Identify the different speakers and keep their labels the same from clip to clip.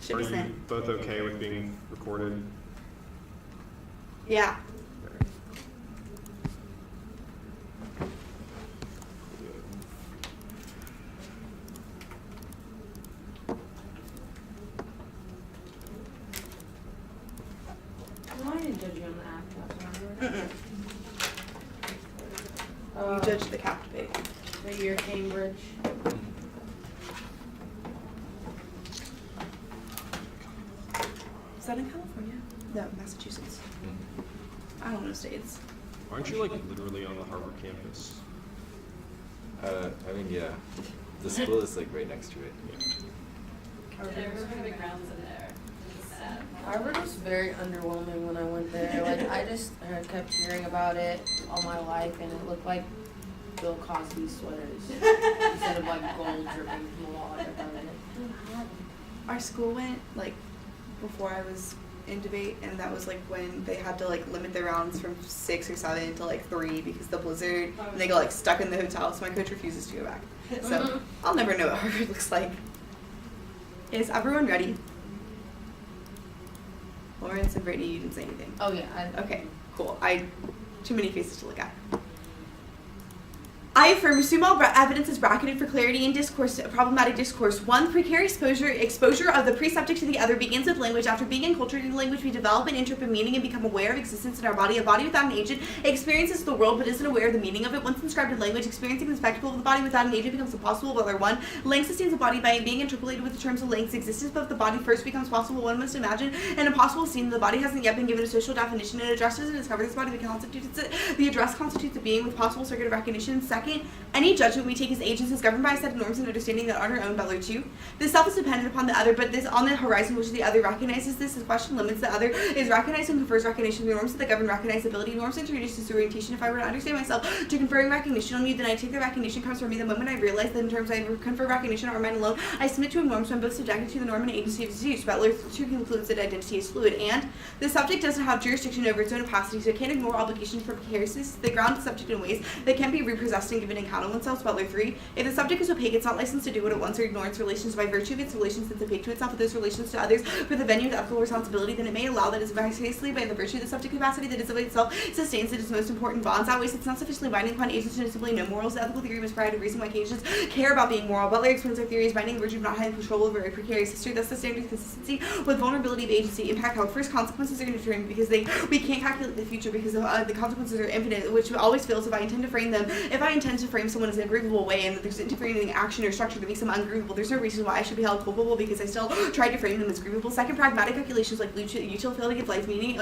Speaker 1: Should be
Speaker 2: you
Speaker 1: sent.
Speaker 2: both okay with being recorded?
Speaker 1: Yeah.
Speaker 3: No, I didn't judge you on the act, remember?
Speaker 1: You judged the captivate.
Speaker 3: The year Cambridge.
Speaker 1: Is that in California? No, Massachusetts. I don't know states.
Speaker 2: Aren't you like literally on the Harvard campus?
Speaker 4: I mean, yeah. The school is like right next to it.
Speaker 3: Harvard was very underwhelming when I went there. Like, I just kept hearing about it all my life, and it looked like Bill Cosby sweaters instead of like gold dripping from the wall.
Speaker 1: Our school went like before I was in debate, and that was like when they had to like limit their rounds from 6 or 7 to like 3 because of the blizzard, and they got like stuck in the hotel. So my coach refuses to go back. So I'll never know what Harvard looks like. Is everyone ready? Lawrence and Brittany, you didn't say anything.
Speaker 3: Oh yeah.
Speaker 1: Okay, cool. Too many faces to look at. I affirm assume all evidence is bracketed for clarity in discourse, problematic discourse. 1, precarious exposure of the pre-subject to the other begins with language. After being enculturated in language, we develop and interpret meaning and become aware of existence in our body. A body without an agent experiences the world but isn't aware of the meaning of it. Once inscribed in language, experiencing the spectacle of the body without an agent becomes impossible. Whether 1, length sustains the body by being interpolated with the terms of length's existence, but if the body first becomes possible, one must imagine an impossible scene. The body hasn't yet been given a social definition. It addresses and discovers this body that constitutes it. The address constitutes a being with possible circuit of recognition. 2, any judgment we take as agents is governed by a set of norms and understanding that are our own. Butler 2. The self is dependent upon the other, but this on the horizon which the other recognizes this is question limits the other is recognized and confers recognition. The norms that govern recognizability. Norms introduce this orientation. If I were to understand myself to conferring recognition on you, then I take the recognition comes from me. The moment I realize that in terms I confer recognition are mine alone, I submit to a norm, so I'm both subjected to the norm and agency of use. Butler 2 concludes that identity is fluid, and the subject doesn't have jurisdiction over its own opacity, so it can't ignore obligation for precariousness. They ground the subject in ways that can be repossessed and given in count on oneself. Butler 3. If the subject is opaque, it's not licensed to do what it wants or ignore its relations by virtue of its relations that's opaque to itself with its relations to others for the venue of the ethical responsibility, then it may allow that is precisely by the virtue of the subject capacity that is of itself sustains its most important bonds. That way, it's not sufficiently binding upon agents to simply know morals. The ethical theory must provide a reason why agents care about being moral. Butler explains our theory as binding the virtue of not having control over a precarious history. Thus, the standard of consistency with vulnerability of agency impact how first consequences are determined because we can't calculate the future because the consequences are infinite, which always fails if I intend to frame them. If I intend to frame someone as an agreeable way and that there's interfering action or structure that makes them ungrievable, there's no reason why I should be held culpable because I still tried to frame them as grievable. 2, pragmatic calculations like utility of life meaning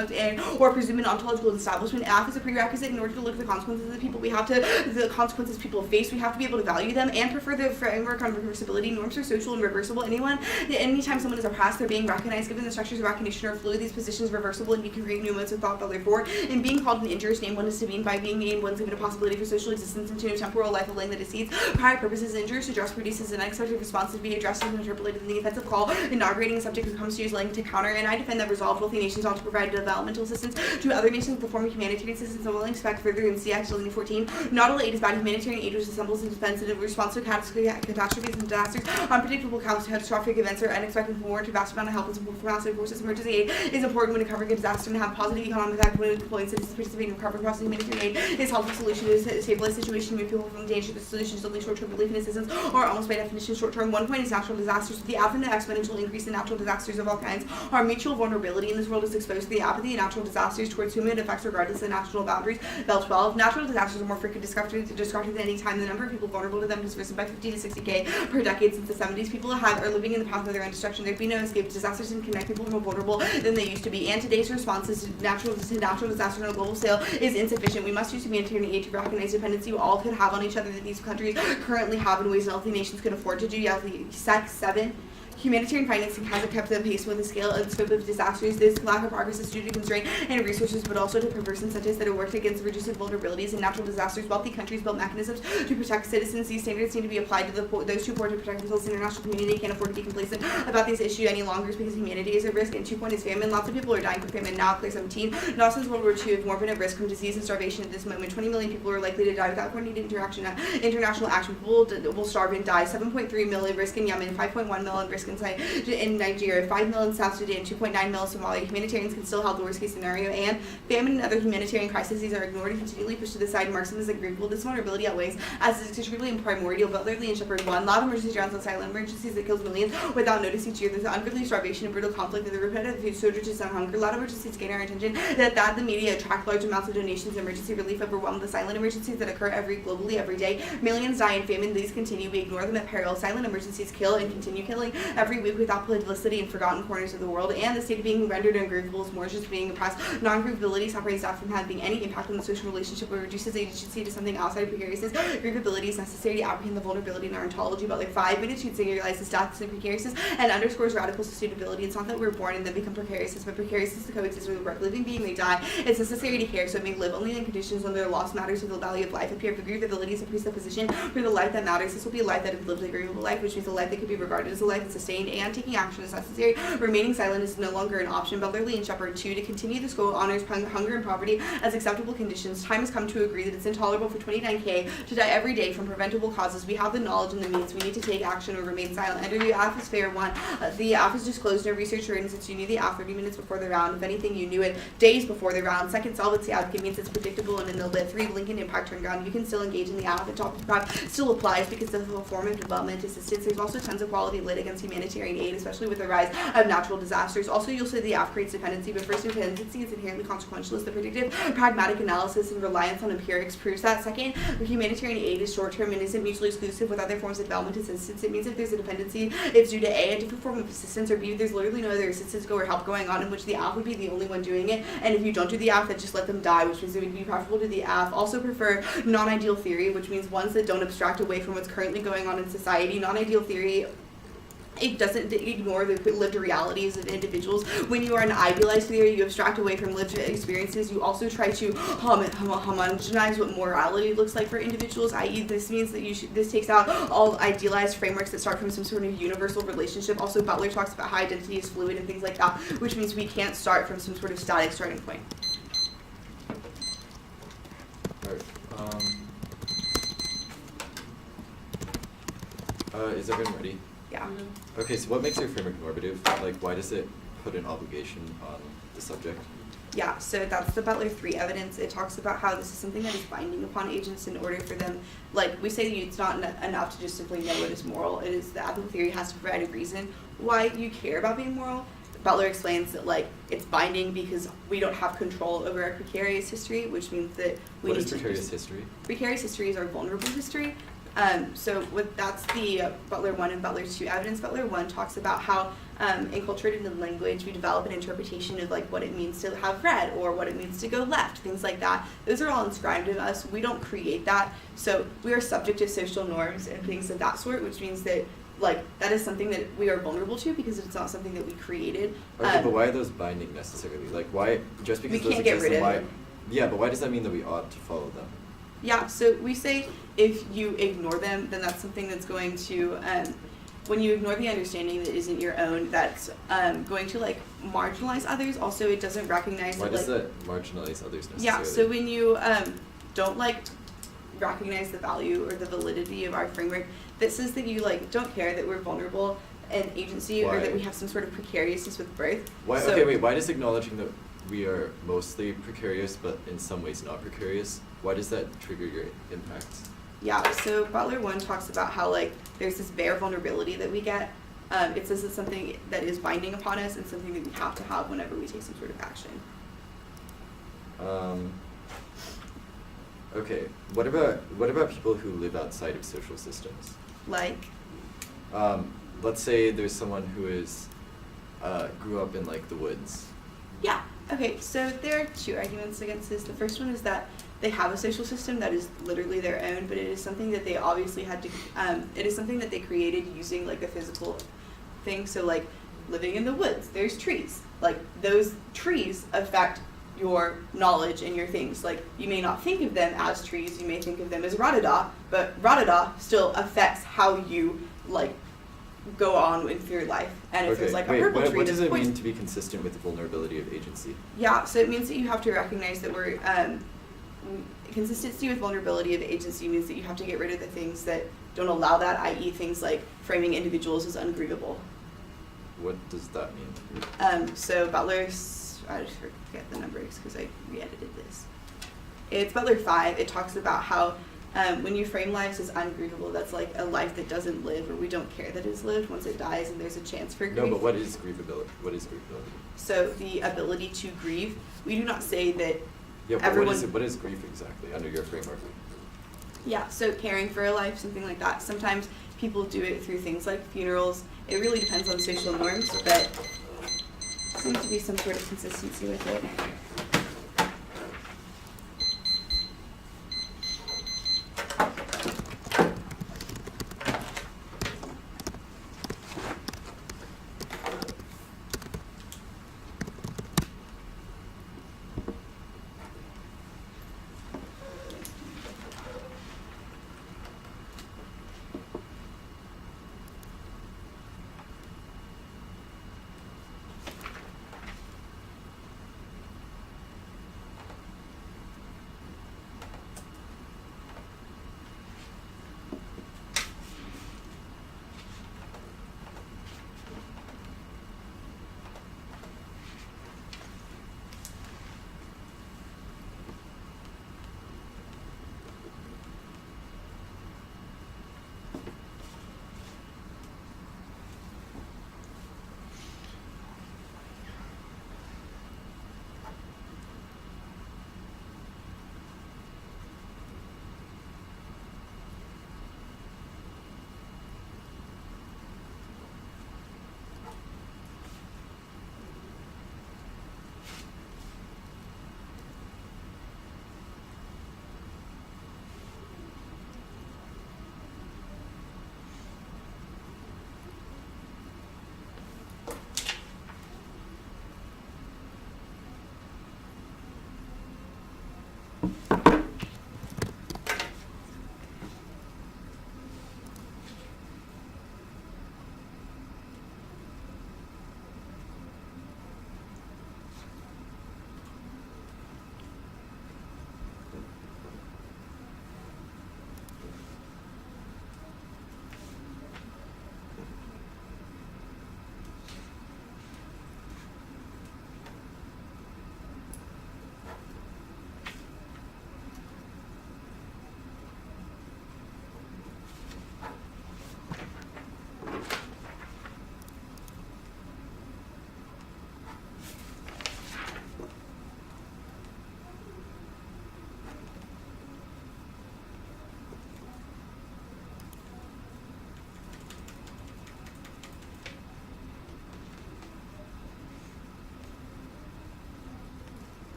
Speaker 1: or presume an ontological establishment. F is a prerequisite in order to look at the consequences of the people. The consequences people face, we have to be able to value them and prefer the framework on reversibility. Norms are social and reversible. Anytime someone is oppressed, they're being recognized. Given the structures of recognition are fluid, these positions are reversible and you can create new modes of thought. Butler 4. In being called an injurious name, one is to mean by being named, one's given a possibility for social existence into a temporal life of lane that exceeds prior purposes. Injurious address produces an unexpected response to be addressed and interpolated in the offensive call, inaugurating a subject who comes to use language to counter. And I defend that resolved wealthy nations ought to provide developmental assistance to other nations performing humanitarian assistance. I'm willing to expect further in CX 14. Not all aid is bad. Humanitarian aid which assembles in defense and in response to catastrophes and disasters, unpredictable catastrophic events or unexpected war to vast amount of help and support for massive forces. Emergency aid is important when covering a disaster and have positive economic effect when deploying citizens participating in recovering processing. Humanitarian aid is helpful solution to stabilize situation, move people from danger. The solution is only short-term relief and assistance, or almost by definition short-term. 1 point is natural disasters. With the advent of exponential increase in natural disasters of all kinds, our mutual vulnerability in this world is exposed to the apathy of natural disasters towards whom it affects regardless of national boundaries. Bell 12. Natural disasters are more frequent destructive than any time. The number of people vulnerable to them has risen by 50 to 60K per decade since the 70s. People are living in the path of their own destruction. There'd be no escape. Disasters can connect people more vulnerable than they used to be. And today's responses to natural disasters on a global scale is insufficient. We must use humanitarian aid to recognize dependency we all could have on each other that these countries currently have in ways healthy nations can afford to do. 7. Humanitarian financing hasn't kept the pace with the scale and scope of disasters. This lack of progress is due to constraint in resources, but also to perverse incentives that are worked against reducing vulnerabilities in natural disasters. Wealthy countries built mechanisms to protect citizens. These standards need to be applied to those too poor to protect themselves. The international community can't afford to be complacent about this issue any longer because humanity is at risk. And 2 point is famine. Lots of people are dying from famine now. Clear 17. Not since World War II have more been at risk from disease and starvation at this moment. 20 million people are likely to die without coordinated international action. People will starve and die. 7.3 million risk in Yemen. 5.1 million risk in in Nigeria, 5 million in South Sudan, 2.9 million in Somalia. Humanitarians can still help the worst case scenario, and famine and other humanitarian crises are ignored and continually pushed to the side. Marxism is agreeable. This vulnerability outweighs as is extremely and primordial. Butlerly and Shepherd 1. Loud emergency drowns on silent emergencies that kills millions without notice each year. There's unrelieved starvation and brutal conflict that the repetitive food shortages and hunger. Loud emergencies gain our attention. That the media attract large amounts of donations. Emergency relief overwhelm the silent emergencies that occur globally every day. Millions die in famine. These continue. We ignore them at peril. Silent emergencies kill and continue killing every week without publicity in forgotten corners of the world. And the state of being rendered ungrievable is more just being oppressed. Non-grievability separates that from having any impact on the social relationship or reduces agency to something outside of precariousness. Grievability is necessary to apprehend the vulnerability in our ontology. But like 5 minutes, you'd realizes deaths and precariousness and underscores radical sustainability. It's not that we're born and then become precarious, but precarious is to coexist with a living being. They die. It's necessary to care, so it may live only in conditions when their loss matters to the value of life. Appear for grievability is a presupposition for the life that matters. This will be a life that is lived a grievable life, which means a life that could be regarded as a life that's sustained, and taking action is necessary. Remaining silent is no longer an option. Butlerly and Shepherd 2. To continue this goal honors hunger and poverty as acceptable conditions. Time has come to agree that it's intolerable for 29K to die every day from preventable causes. We have the knowledge and the means. We need to take action or remain silent. Enter the atmosphere 1. The AF is disclosed. No research or instance. You knew the AF 30 minutes before the round. If anything, you knew it days before the round. Second, solvency advocate means it's predictable and in the lit. 3, Lincoln impact turn ground. You can still engage in the AF, and topic prep still applies because of the form of development assistance. There's also tons of quality lit against humanitarian aid, especially with the rise of natural disasters. Also, you'll say the AF creates dependency, but first, dependency is inherently consequential. As the predictive, pragmatic analysis and reliance on empirics proves that. Second, humanitarian aid is short-term and isn't mutually exclusive with other forms of development assistance. It means if there's a dependency, it's due to A, a different form of assistance, or B, there's literally no other assistance or help going on in which the AF would be the only one doing it. And if you don't do the AF, then just let them die, which means it would be preferable to the AF. Also prefer non-ideal theory, which means ones that don't abstract away from what's currently going on in society. Non-ideal theory, it doesn't ignore the lived realities of individuals. When you are an idealized theory, you abstract away from lived experiences. You also try to homogenize what morality looks like for individuals, i.e. this means that this takes out all idealized frameworks that start from some sort of universal relationship. Also, Butler talks about how identity is fluid and things like that, which means we can't start from some sort of static starting point.
Speaker 4: Is everyone ready?
Speaker 1: Yeah.
Speaker 4: Okay, so what makes your framework normative? Like, why does it put an obligation on the subject?
Speaker 1: Yeah, so that's the Butler 3 evidence. It talks about how this is something that is binding upon agents in order for them, like, we say it's not enough to just simply know what is moral. It is the ethical theory has to provide a reason why you care about being moral. Butler explains that, like, it's binding because we don't have control over our precarious history, which means that we
Speaker 4: What
Speaker 1: need
Speaker 4: is
Speaker 1: to...
Speaker 4: precarious history?
Speaker 1: Precarious history is our vulnerable history. That's the Butler 1 and Butler 2 evidence. Butler 1 talks about how enculturated in language, we develop an interpretation of like what it means to have red or what it means to go left, things like that. Those are all inscribed in us. We don't create that. So we are subject to social norms and things of that sort, which means that like that is something that we are vulnerable to because it's not something that we created.
Speaker 4: Okay, but why are those binding necessarily? Like, why, just because
Speaker 1: we
Speaker 4: those
Speaker 1: can't get
Speaker 4: exist,
Speaker 1: rid of
Speaker 4: why?
Speaker 1: them.
Speaker 4: Yeah, but why does that mean that we ought to follow them?
Speaker 1: Yeah, so we say if you ignore them, then that's something that's going to, when you ignore the understanding that isn't your own, that's going to like marginalize others. Also, it doesn't recognize
Speaker 4: Why
Speaker 1: that,
Speaker 4: does
Speaker 1: like,
Speaker 4: that marginalize others necessarily?
Speaker 1: yeah, so when you don't like recognize the value or the validity of our framework that says that you like don't care that we're vulnerable and agency or that we have some sort of precariousness with birth.
Speaker 4: Why?
Speaker 1: So,
Speaker 4: okay, wait. Why does acknowledging that we are mostly precarious, but in some ways not precarious, why does that trigger your impact?
Speaker 1: Yeah, so Butler 1 talks about how like there's this bare vulnerability that we get. It says it's something that is binding upon us and something that we have to have whenever we take some sort of action.
Speaker 4: Okay. What about people who live outside of social systems?
Speaker 1: Like,
Speaker 4: Let's say there's someone who is grew up in like the woods.
Speaker 1: yeah, okay, so there are 2 arguments against this. The first one is that they have a social system that is literally their own, but it is something that they obviously had to, it is something that they created using like a physical thing. So like living in the woods, there's trees. Like those trees affect your knowledge and your things. Like you may not think of them as trees, you may think of them as radada, but radada still affects how you like go on with your life. And if there's like a purple tree,
Speaker 4: what does it
Speaker 1: that's
Speaker 4: mean to be consistent with the vulnerability of agency?
Speaker 1: Yeah, so it means that you have to recognize that we're consistency with vulnerability of agency means that you have to get rid of the things that don't allow that, i.e. things like framing individuals as ungrievable.
Speaker 4: What does that mean?
Speaker 1: So Butler's, I just forget the numbers because I re-edited this. It's Butler 5. It talks about how when you frame lives as ungrievable, that's like a life that doesn't live, or we don't care that it's lived once it dies, and there's a chance for grief.
Speaker 4: No, but what is grievability? What is grievability?
Speaker 1: So the ability to grieve. We do not say that
Speaker 4: Yeah, but
Speaker 1: everyone.
Speaker 4: what is grief exactly under your framework?
Speaker 1: Yeah, so caring for a life, something like that. Sometimes people do it through things like funerals. It really depends on social norms, but there seems to be some sort of consistency with it.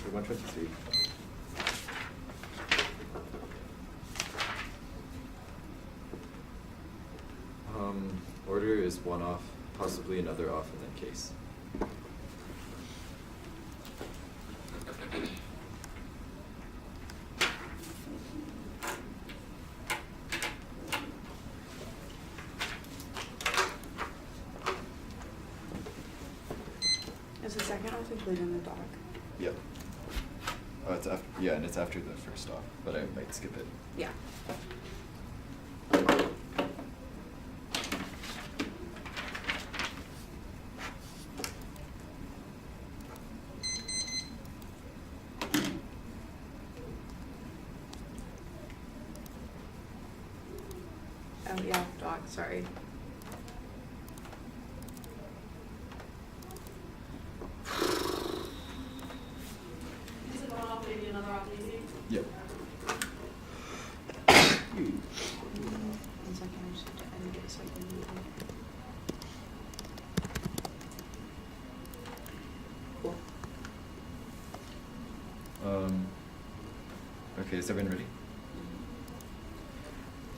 Speaker 4: Or 123. Order is one off, possibly another off in that case.
Speaker 1: Is the second off included in the doc?
Speaker 4: Yep. Oh, it's after. Yeah, and it's after the first off, but I might skip it.
Speaker 1: Yeah. Oh yeah, doc, sorry.
Speaker 5: Is it one off, maybe another off, easy?
Speaker 4: Yep.
Speaker 1: One second, I just have to edit it so I can read it. Cool.
Speaker 4: Okay, is everyone ready?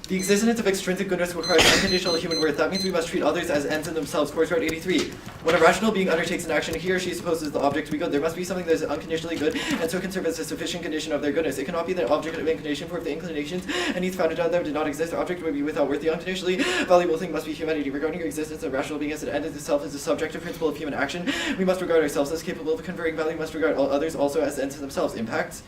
Speaker 4: The existence of extrinsic goodness requires unconditional human worth. That means we must treat others as ends in themselves. Course Route 83. When a rational being undertakes an action, he or she supposes the object to be good. There must be something that is unconditionally good, and so can serve as a sufficient condition of their goodness. It cannot be the object of inclination, for if the inclinations and needs founded on them did not exist, the object would be without worth. The unconditionally valuable thing must be humanity. Regarding your existence, a rational being as an end in itself is a subjective principle of human action. We must regard ourselves as capable of conferring value. We must regard all others also as ends in themselves. Impacts.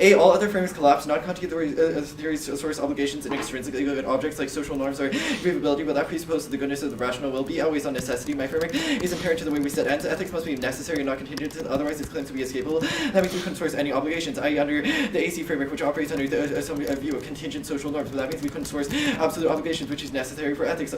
Speaker 4: A. All other frames collapse. Non-continuity theories source obligations in extrinsic good objects like social norms or grievability, but that presupposes the goodness of the rational will be always on necessity. My framework is inherent to the way we set ends. Ethics must be necessary and not contingent, otherwise its claims to be escapable. That means we couldn't source any obligations, i.e. under the AC framework, which operates under some view of contingent social norms, but that means we couldn't source absolute obligations, which is necessary for ethics.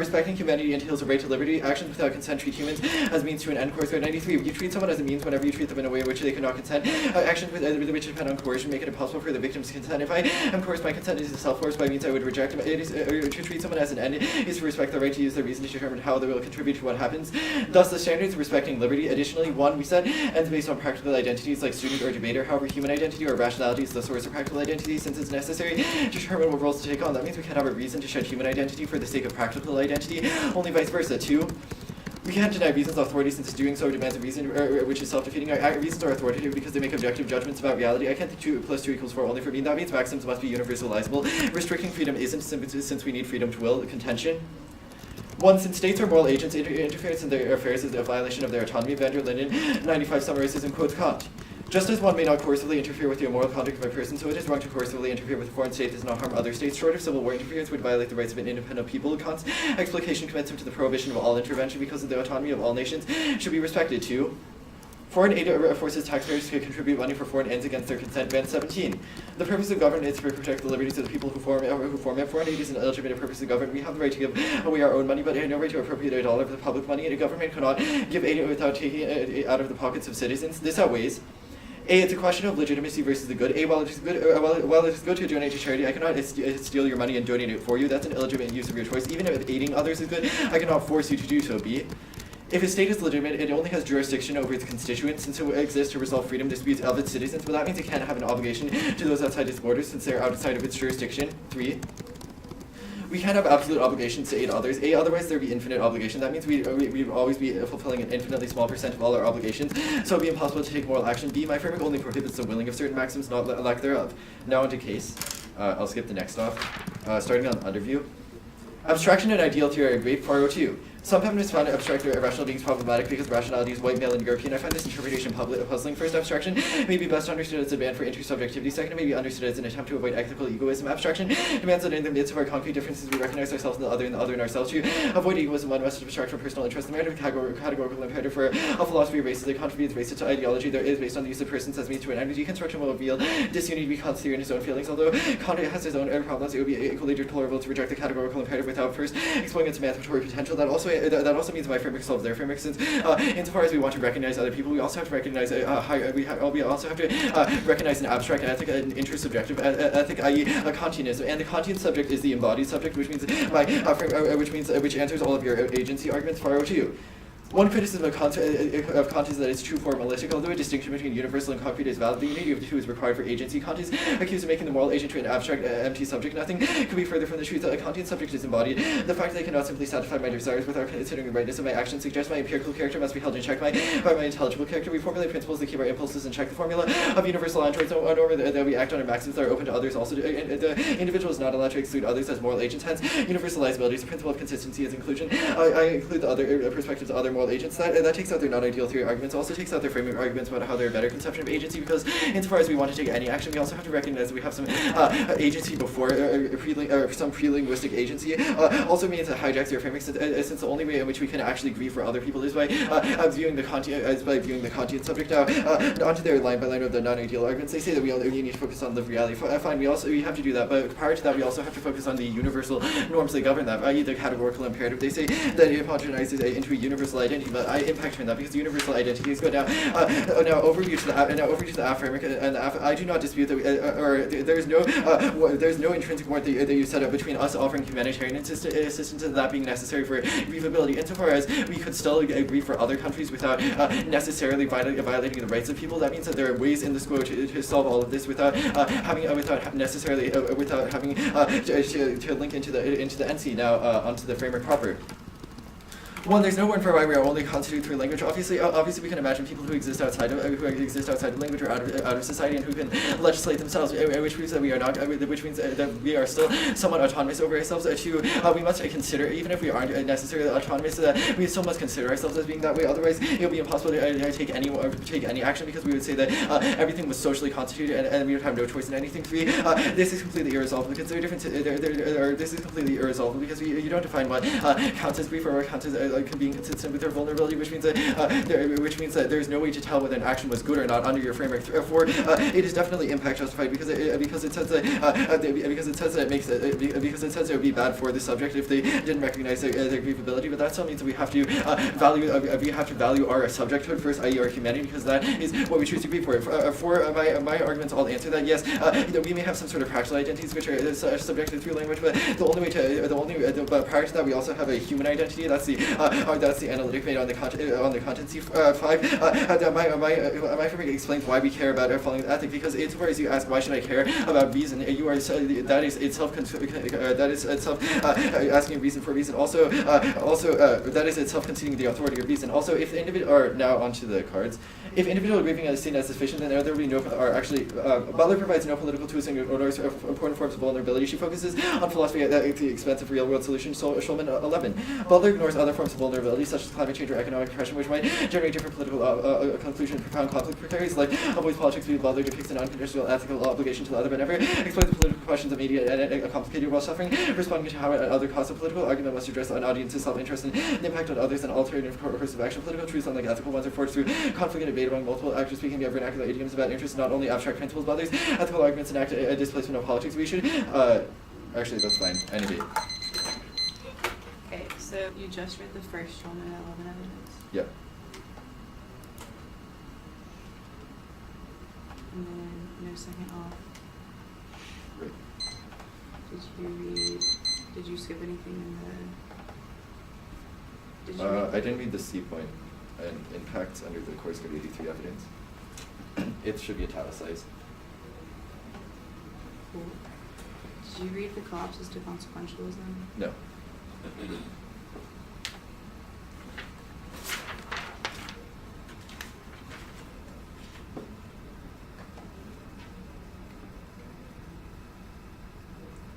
Speaker 4: Respecting humanity entails a right to liberty. Actions without consent treat humans as means to an end. Course 93. You treat someone as a means whenever you treat them in a way in which they cannot consent. Actions which depend on coercion make it impossible for the victims to consent. If I am coerced, my consent is self-force by means I would reject him. It is to treat someone as an end is to respect the right to use their reason to determine how they will contribute to what happens. Thus, the standards respecting liberty. Additionally, 1, we set ends based on practical identities like student or debater. However, human identity or rationality is the source of practical identity, since it's necessary to determine what roles to take on. That means we can't have a reason to shed human identity for the sake of practical identity, only vice versa. 2, we can't deny reason's authority, since doing so demands a reason which is self-defeating. Reasons are authoritative because they make objective judgments about reality. I can't think 2 plus 2 equals 4 only for me. That means maxims must be universalizable. Restricting freedom isn't, since we need freedom to will. Contention. 1, since states are moral agents, interference in their affairs is a violation of their autonomy. Vander Linden, 95 summarizes and quotes Kant. Just as one may not coercively interfere with the immoral conduct of a person, so it is wrong to coercively interfere with a foreign state that does not harm other states. Short of civil war interference would violate the rights of an independent people. Kant's explication commits him to the prohibition of all intervention because of the autonomy of all nations should be respected. 2, foreign aid forces taxpayers to contribute money for foreign ends against their consent. Ban 17. The purpose of government is to protect the liberties of the people who form it. Foreign aid is an illegitimate purpose of government. We have the right to give away our own money, but no right to appropriate a dollar of the public money. And a government cannot give aid without taking it out of the pockets of citizens. This outweighs. A, it's a question of legitimacy versus the good. A, while it is good to donate to charity, I cannot steal your money and donate it for you. That's an illegitimate use of your choice. Even if aiding others is good, I cannot force you to do so. B, if a state is legitimate, it only has jurisdiction over its constituents, and so it exists to resolve freedom disputes of its citizens, but that means it can't have an obligation to those outside its borders since they're outside of its jurisdiction. 3, we can't have absolute obligations to aid others. A, otherwise there'd be infinite obligation. That means we'd always be fulfilling an infinitely small percent of all our obligations, so it'd be impossible to take moral action. B, my framework only prohibits the willing of certain maxims, not lack thereof. Now onto case. I'll skip the next off. Starting on underview. Abstraction and ideal theory are great. 402. Some feminists found abstract irrational beings problematic because rationality is white, male, and European. I find this interpretation puzzling. First, abstraction may be best understood as a ban for intersubjectivity. Second, it may be understood as an attempt to avoid ethical egoism. Abstraction demands that in the midst of our concrete differences, we recognize ourselves in the other in ourselves. To avoid egoism, one must abstract from personal interest. The merit of categorical imperative for a philosophy of races that contributes races to ideology there is based on the use of persons as means to an end. Deconstruction will reveal disunity to be Kant's theory in his own feelings. Although Kant has his own problems, it would be equally deplorable to reject the categorical imperative without first exploring its emancipatory potential. That also means my framework solves their framework, since insofar as we want to recognize other people, we also have to recognize we also have to recognize an abstract ethic, an intersubjective ethic, i.e. a Kantianism. And the Kantian subject is the embodied subject, which means which answers all of your agency arguments. 402. One criticism of Kant is that it's too formalistic. Although a distinction between universal and concrete is valid, the unity of the two is required for agency. Kant is accused of making the moral agent to an abstract, empty subject. Nothing could be further from the truth that a Kantian subject is embodied. The fact that I cannot simply satisfy my desires without considering the rightness of my actions suggests my empirical character must be held in check by my intelligible character. We formulate principles that keep our impulses in check. The formula of universal androids over that we act on our maxims that are open to others. Also, the individual is not allowed to exclude others as moral agents. Hence, universalizability is the principle of consistency as inclusion. I include the other perspectives of other moral agents. That takes out their non-ideal theory arguments, also takes out their framework arguments about how they're a better conception of agency, because insofar as we want to take any action, we also have to recognize that we have some agency before, some pre-linguistic agency. Also means that hijacks your framework, since the only way in which we can actually grieve for other people is by viewing the Kantian subject. Now, onto their line by line of the non-ideal arguments, they say that we need to focus on lived reality. Fine, we have to do that, but prior to that, we also have to focus on the universal norms that govern that, i.e. the categorical imperative. They say that it homogenizes into a universal identity, but I impact on that because the universal identity is good. Now overview to the app framework, and I do not dispute that there's no intrinsic warrant that you set up between us offering humanitarian assistance and that being necessary for grievability. Insofar as we could still agree for other countries without necessarily violating the rights of people, that means that there are ways in the scope to solve all of this without having to link into the NC. Now onto the framework proper. One, there's no one for why we are only constituted through language. Obviously, we can imagine people who exist outside of language or out of society and who can legislate themselves, which means that we are not, which means that we are still somewhat autonomous over ourselves. Two, we must consider, even if we aren't necessarily autonomous, that we still must consider ourselves as being that way. Otherwise, it would be impossible to take any action, because we would say that everything was socially constituted and we would have no choice in anything. Three, this is completely irresolvable because this is completely irresolvable because you don't define what counts as brief or what counts as being consistent with their vulnerability, which means that there's no way to tell whether an action was good or not under your framework. Four, it is definitely impact justified because it says that it would be bad for the subject if they didn't recognize their grievability. But that still means that we have to value our subjecthood first, i.e. our humanity, because that is what we choose to grieve for. My arguments all answer that. Yes, we may have some sort of practical identities which are subjected through language, but but prior to that, we also have a human identity. That's the analytic made on the contingency. Five. My framework explains why we care about following the ethic, because insofar as you ask why should I care about reason, you are that is itself asking a reason for reason. Also that is itself conceding the authority of reason. Also, if the individual are now onto the cards, if individual grieving is seen as sufficient, then there will be no. Butler provides no political tools and ignores important forms of vulnerability. She focuses on philosophy at the expense of real-world solutions. Schulman 11. Butler ignores other forms of vulnerability, such as climate change or economic depression, which might generate different political conclusions and profound conflict. Precarious like avoids politics because Butler depicts an unconditional ethical obligation to the other, but never explains the political questions immediate and complicated while suffering, responding to how other causes of political argument must address an audience's self-interest and the impact on others and alternative course of action. Political truths, unlike ethical ones, are forged through conflict and debate among multiple actors, speaking of vernacular idioms about interests, not only abstract principles, but others. Ethical arguments enact a displacement of politics. We should, actually, that's fine. Any debate.
Speaker 6: Okay, so you just read the first Schulman at 11 evidence.
Speaker 4: Yep.
Speaker 6: And then no second off.
Speaker 4: Right.
Speaker 6: Did you skip anything in the, did you read
Speaker 4: I didn't read the C point and impacts under the course code 83 evidence. It should be italicized.
Speaker 6: Cool. Did you read the collapses to consequentialism?
Speaker 4: No.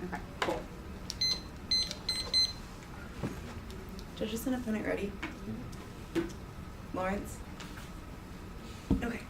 Speaker 6: Okay, cool.
Speaker 1: Judges and opponent ready? Lawrence? Okay.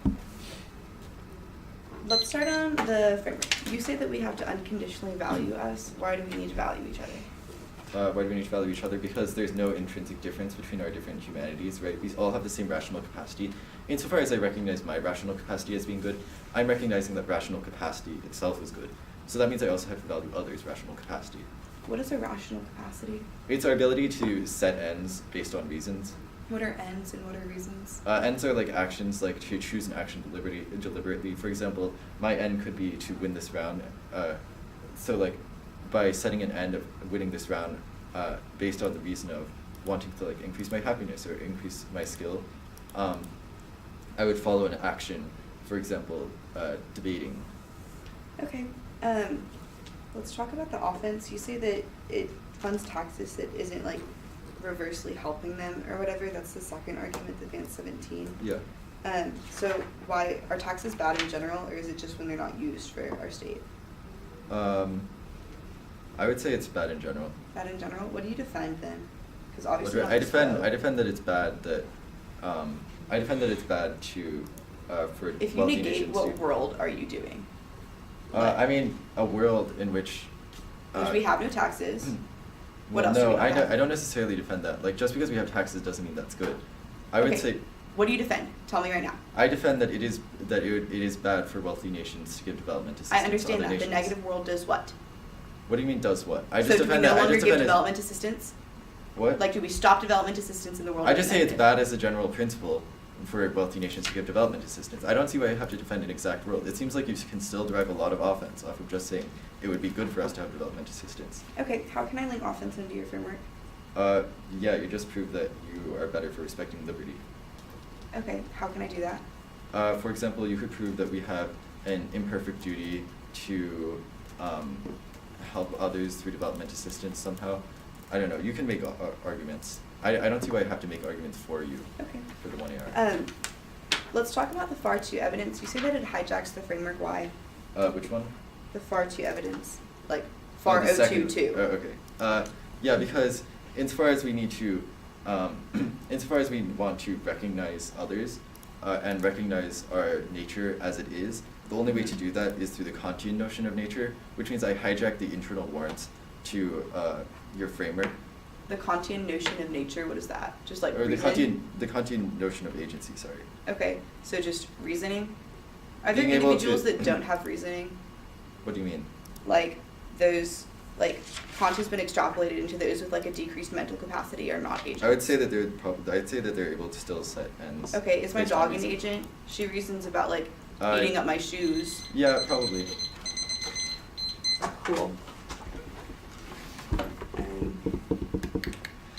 Speaker 1: Let's start on the framework. You say that we have to unconditionally value us. Why do we need to value each other?
Speaker 4: Why do we need to value each other? Because there's no intrinsic difference between our different humanities, right? We all have the same rational capacity. Insofar as I recognize my rational capacity as being good, I'm recognizing that rational capacity itself is good. So that means I also have to value others' rational capacity.
Speaker 1: What is a rational capacity?
Speaker 4: It's our ability to set ends based on reasons.
Speaker 1: What are ends and what are reasons?
Speaker 4: Ends are like actions, like to choose an action deliberately. For example, my end could be to win this round. So like by setting an end of winning this round based on the reason of wanting to like increase my happiness or increase my skill, I would follow an action, for example, debating.
Speaker 1: Okay. Let's talk about the offense. You say that it funds taxes that isn't like reversely helping them or whatever. That's the second argument, advanced 17.
Speaker 4: Yeah.
Speaker 1: So why are taxes bad in general, or is it just when they're not used for our state?
Speaker 4: I would say it's bad in general.
Speaker 1: Bad in general. What do you defend then? Because obviously
Speaker 4: I defend that it's bad that I defend that it's bad to for
Speaker 1: if you
Speaker 4: wealthy
Speaker 1: negate,
Speaker 4: nations
Speaker 1: what
Speaker 4: to,
Speaker 1: world are you doing?
Speaker 4: I mean a world in which
Speaker 1: we have no taxes. What
Speaker 4: well,
Speaker 1: else do
Speaker 4: no,
Speaker 1: we not have?
Speaker 4: I don't necessarily defend that. Like just because we have taxes doesn't mean that's good. I would say.
Speaker 1: What do you defend? Tell me right now.
Speaker 4: I defend that it is bad for wealthy nations to give development assistance.
Speaker 1: I understand
Speaker 4: to other
Speaker 1: that. The
Speaker 4: nations.
Speaker 1: negative world does what?
Speaker 4: What do you mean does what? I
Speaker 1: So
Speaker 4: just
Speaker 1: do we
Speaker 4: defend
Speaker 1: no
Speaker 4: that. I
Speaker 1: longer
Speaker 4: just
Speaker 1: give
Speaker 4: defend it.
Speaker 1: development assistance?
Speaker 4: What?
Speaker 1: Like, do we stop development assistance in the world?
Speaker 4: I just say it's
Speaker 1: negative?
Speaker 4: bad as a general principle for wealthy nations to give development assistance. I don't see why you have to defend an exact world. It seems like you can still derive a lot of offense off of just saying it would be good for us to have development assistance.
Speaker 1: Okay, how can I link offense into your framework?
Speaker 4: Yeah, you just proved that you are better for respecting liberty.
Speaker 1: Okay, how can I do that?
Speaker 4: For example, you could prove that we have an imperfect duty to help others through development assistance somehow. I don't know, you can make arguments. I don't see why I have to make arguments for you
Speaker 1: Okay.
Speaker 4: for the 1AR.
Speaker 1: Let's talk about the FAR 2 evidence. You say that it hijacks the framework. Why?
Speaker 4: Which one?
Speaker 1: The FAR 2 evidence. Like, FAR
Speaker 4: the
Speaker 1: 02
Speaker 4: second-
Speaker 1: too.
Speaker 4: Okay. Yeah, because insofar as we need to, insofar as we want to recognize others and recognize our nature as it is, the only way to do that is through the Kantian notion of nature, which means I hijack the internal warrants to your framework.
Speaker 1: The Kantian notion of nature, what is that? Just like
Speaker 4: Or
Speaker 1: reason?
Speaker 4: the Kantian notion of agency, sorry.
Speaker 1: Okay, so just reasoning? Are there
Speaker 4: Being able
Speaker 1: individuals
Speaker 4: to-
Speaker 1: that don't have reasoning?
Speaker 4: What do you mean?
Speaker 1: Like, those, like, Kant has been extrapolated into those with, like, a decreased mental capacity are not agents.
Speaker 4: I would say that I'd say that they're able to still set ends.
Speaker 1: Okay, is my
Speaker 4: based on
Speaker 1: dog an
Speaker 4: reason.
Speaker 1: agent? She reasons about, like,
Speaker 4: Uh,
Speaker 1: eating up my shoes.
Speaker 4: Yeah, probably.
Speaker 1: Cool.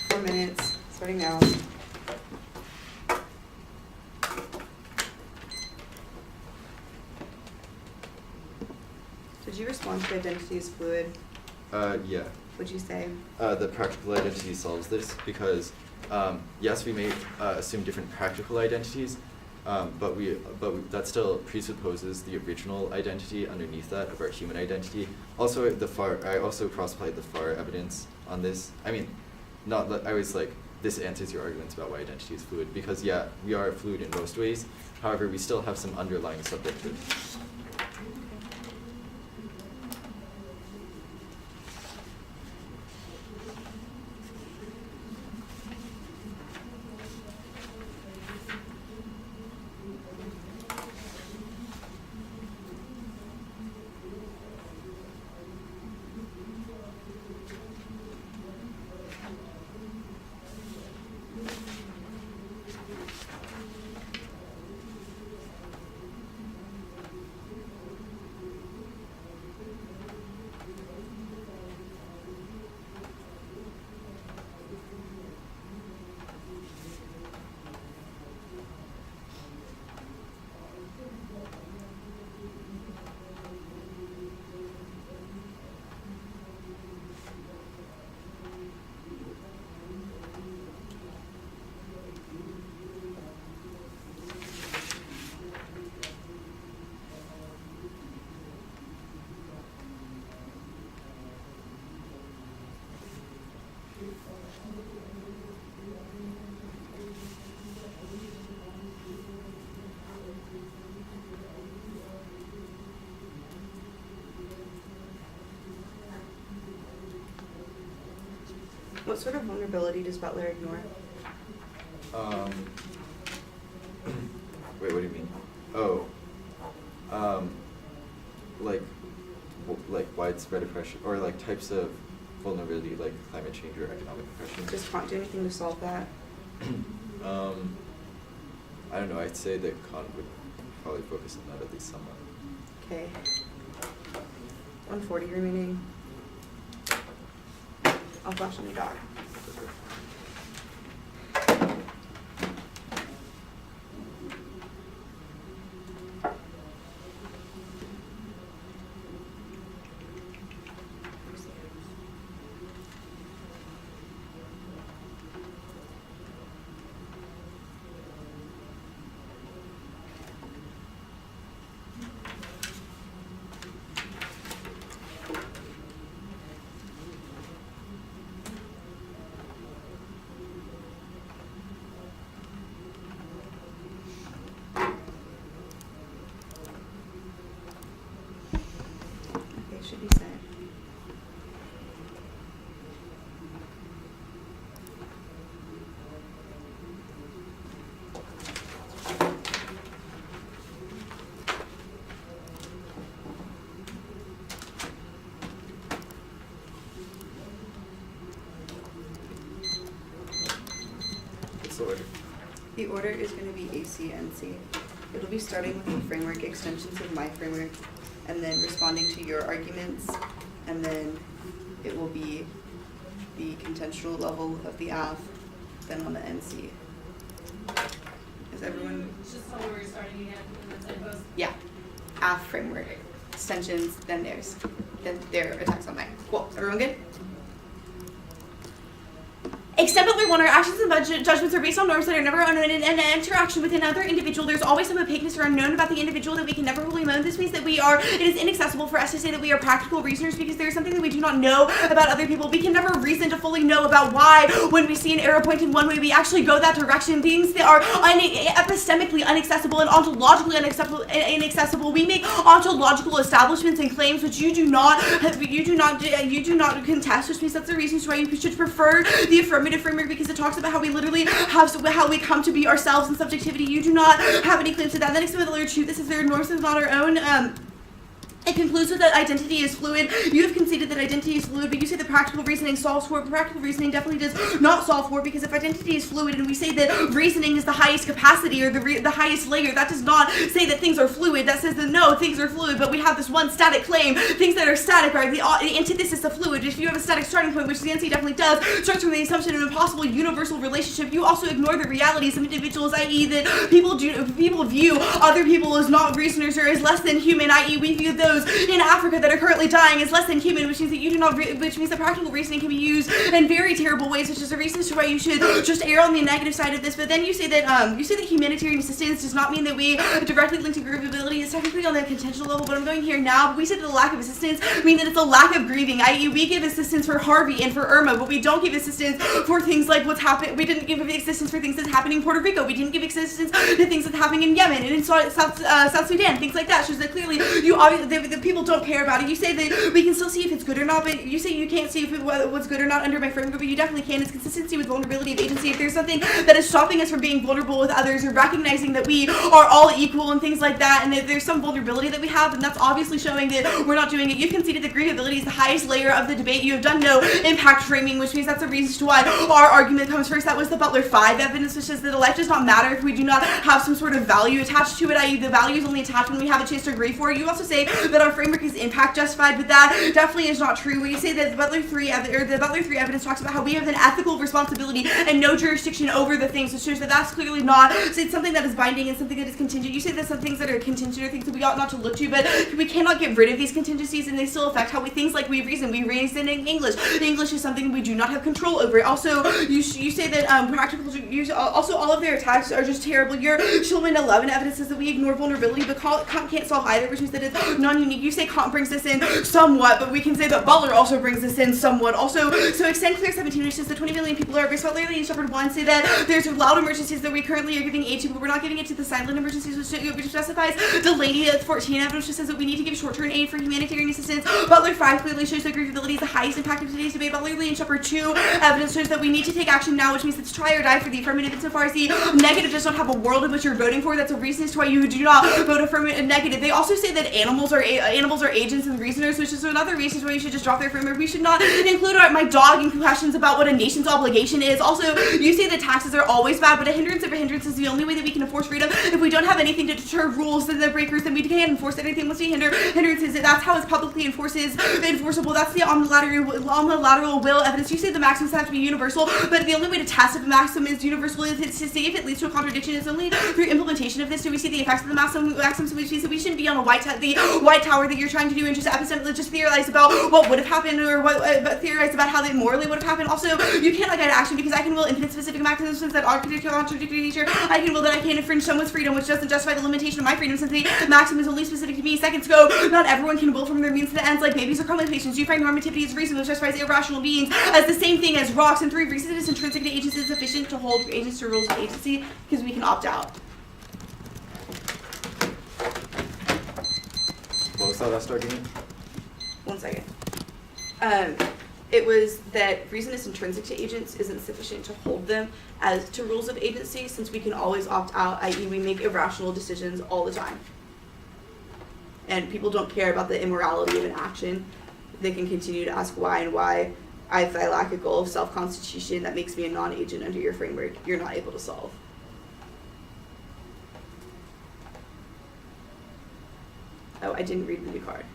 Speaker 1: 4 minutes, starting now. Did you respond to identity as fluid?
Speaker 4: Yeah.
Speaker 1: What'd you say?
Speaker 4: The practical identity solves this because, yes, we may assume different practical identities, but that still presupposes the original identity underneath that of our human identity. Also, I also cross-applied the FAR evidence on this. I mean, not that I was like, this answers your arguments about why identity is fluid, because yeah, we are fluid in most ways. However, we still have some underlying subjective.
Speaker 1: What sort of vulnerability does Butler ignore?
Speaker 4: Wait, what do you mean? Oh, like widespread oppression, or like types of vulnerability, like climate change or economic oppression.
Speaker 1: Does Kant do anything to solve that?
Speaker 4: I don't know. I'd say that Kant would probably focus on that at least somewhat.
Speaker 1: Okay. 140 remaining. I'll flash on your dog. Okay, should be set.
Speaker 4: What's the order?
Speaker 1: The order is going to be ACNC. It'll be starting with the framework extensions of my framework, and then responding to your arguments, and then it will be the contentional level of the AF, then on the NC. Is everyone?
Speaker 5: Just tell me where you're starting again, and then send post.
Speaker 1: Yeah. AF framework extensions, then theirs. Then their attacks on mine. Cool. Everyone good? Except Butler 1, our actions and judgments are based on norms that are never unknown in an interaction with another individual. There's always some opaqueness or unknown about the individual that we can never fully know. This means that it is inaccessible for us to say that we are practical reasoners because there's something that we do not know about other people. We can never reason to fully know about why, when we see an arrow pointing one way, we actually go that direction. Things that are epistemically inaccessible and ontologically inaccessible. We make ontological establishments and claims which you do not contest, which means that's the reasons why you should prefer the affirmative framework because it talks about how we literally have how we come to be ourselves in subjectivity. You do not have any claims to that. The next one, the truth. This is their norms and not our own. It concludes with that identity is fluid. You have conceded that identity is fluid, but you say that practical reasoning solves for it. But practical reasoning definitely does not solve for it because if identity is fluid and we say that reasoning is the highest capacity or the highest layer, that does not say that things are fluid. That says that no, things are fluid, but we have this one static claim. Things that are static are the antithesis of fluid. If you have a static starting point, which the NC definitely does, starts from the assumption of an impossible universal relationship, you also ignore the realities of individuals, i.e. that people view other people as not reasoners or as less than human, i.e. we view those in Africa that are currently dying as less than human, which means that you do not, which means that practical reasoning can be used in very terrible ways, which is the reason to why you should just err on the negative side of this. But then you say that humanitarian assistance does not mean that we directly link to grievability. It's technically on the contentional level, but I'm going here now. But we said that the lack of assistance mean that it's a lack of grieving, i.e. we give assistance for Harvey and for Irma, but we don't give assistance for things like what's happening. We didn't give assistance for things that's happening in Puerto Rico. We didn't give assistance to things that's happening in Yemen and in South Sudan, things like that. Shows that clearly you obviously the people don't care about it. You say that we can still see if it's good or not, but you say you can't see if what's good or not under my framework, but you definitely can. It's consistency with vulnerability of agency. If there's something that is stopping us from being vulnerable with others or recognizing that we are all equal and things like that, and that there's some vulnerability that we have, and that's obviously showing that we're not doing it. You've conceded that grievability is the highest layer of the debate. You have done no impact framing, which means that's the reason to why our argument comes first. That was the Butler 5 evidence, which says that a life does not matter if we do not have some sort of value attached to it, i.e. the value is only attached when we have a chance to agree for it. You also say that our framework is impact justified, but that definitely is not true. When you say that the Butler 3 evidence talks about how we have an ethical responsibility and no jurisdiction over the things, it shows that that's clearly not, so it's something that is binding and something that is contingent. You say that some things that are contingent are things that we ought not to look to, but we cannot get rid of these contingencies and they still affect how things like we reason in English. English is something we do not have control over. Also, you say that also all of their attacks are just terrible. Your Schulman 11 evidence says that we ignore vulnerability, but Kant can't solve either, which means that it's non-unique. You say Kant brings this in somewhat, but we can say that Butler also brings this in somewhat. Also, so extend clear 17, which says that 20 million people are at risk. Butler and Shepherd 1 say that there's loud emergencies that we currently are giving aid to, but we're not giving it to the silent emergencies, which justifies Delaney at 14 evidence, which says that we need to give short-term aid for humanitarian assistance. Butler 5 clearly shows that grievability is the highest impact of today's debate. Butler and Shepherd 2 evidence shows that we need to take action now, which means it's try or die for the affirmative insofar as the negative does not have a world in which you're voting for. That's a reason as to why you do not vote affirmative negative. They also say that animals are agents and reasoners, which is another reason why you should just drop their framework. We should not include my dog in questions about what a nation's obligation is. Also, you say that taxes are always bad, but a hindrance of a hindrance is the only way that we can enforce freedom. If we don't have anything to deter rules and the breakers, then we can't enforce anything. Once we hindrances, that's how it's publicly enforceable. That's the omnilateral will evidence. You say the maxims have to be universal, but the only way to test if a maxim is universal is to see if it leads to a contradiction. It's only through implementation of this do we see the effects of the maxims, which means that we shouldn't be on the white tower that you're trying to do and just theorize about what would have happened or but theorize about how they morally would have happened. Also, you can't guide action because I can will infinite specific maxims that are contradictory nature. I can will that I can't infringe someone's freedom, which doesn't justify the limitation of my freedom since the maxim is only specific to me. Second scope, not everyone can will from their means to ends like babies or chronic patients. You find normativity as reason, which justifies irrational beings as the same thing as rocks. And 3, reason is intrinsic to agency is sufficient to hold agents to rules of agency because we can opt out.
Speaker 4: What was that last argument?
Speaker 1: 1 second. It was that reason is intrinsic to agents isn't sufficient to hold them as to rules of agency since we can always opt out, i.e. we make irrational decisions all the time. And people don't care about the immorality of an action. They can continue to ask why and why. If I lack a goal of self-constitution that makes me a non-agent under your framework, you're not able to solve. Oh, I didn't read the new card.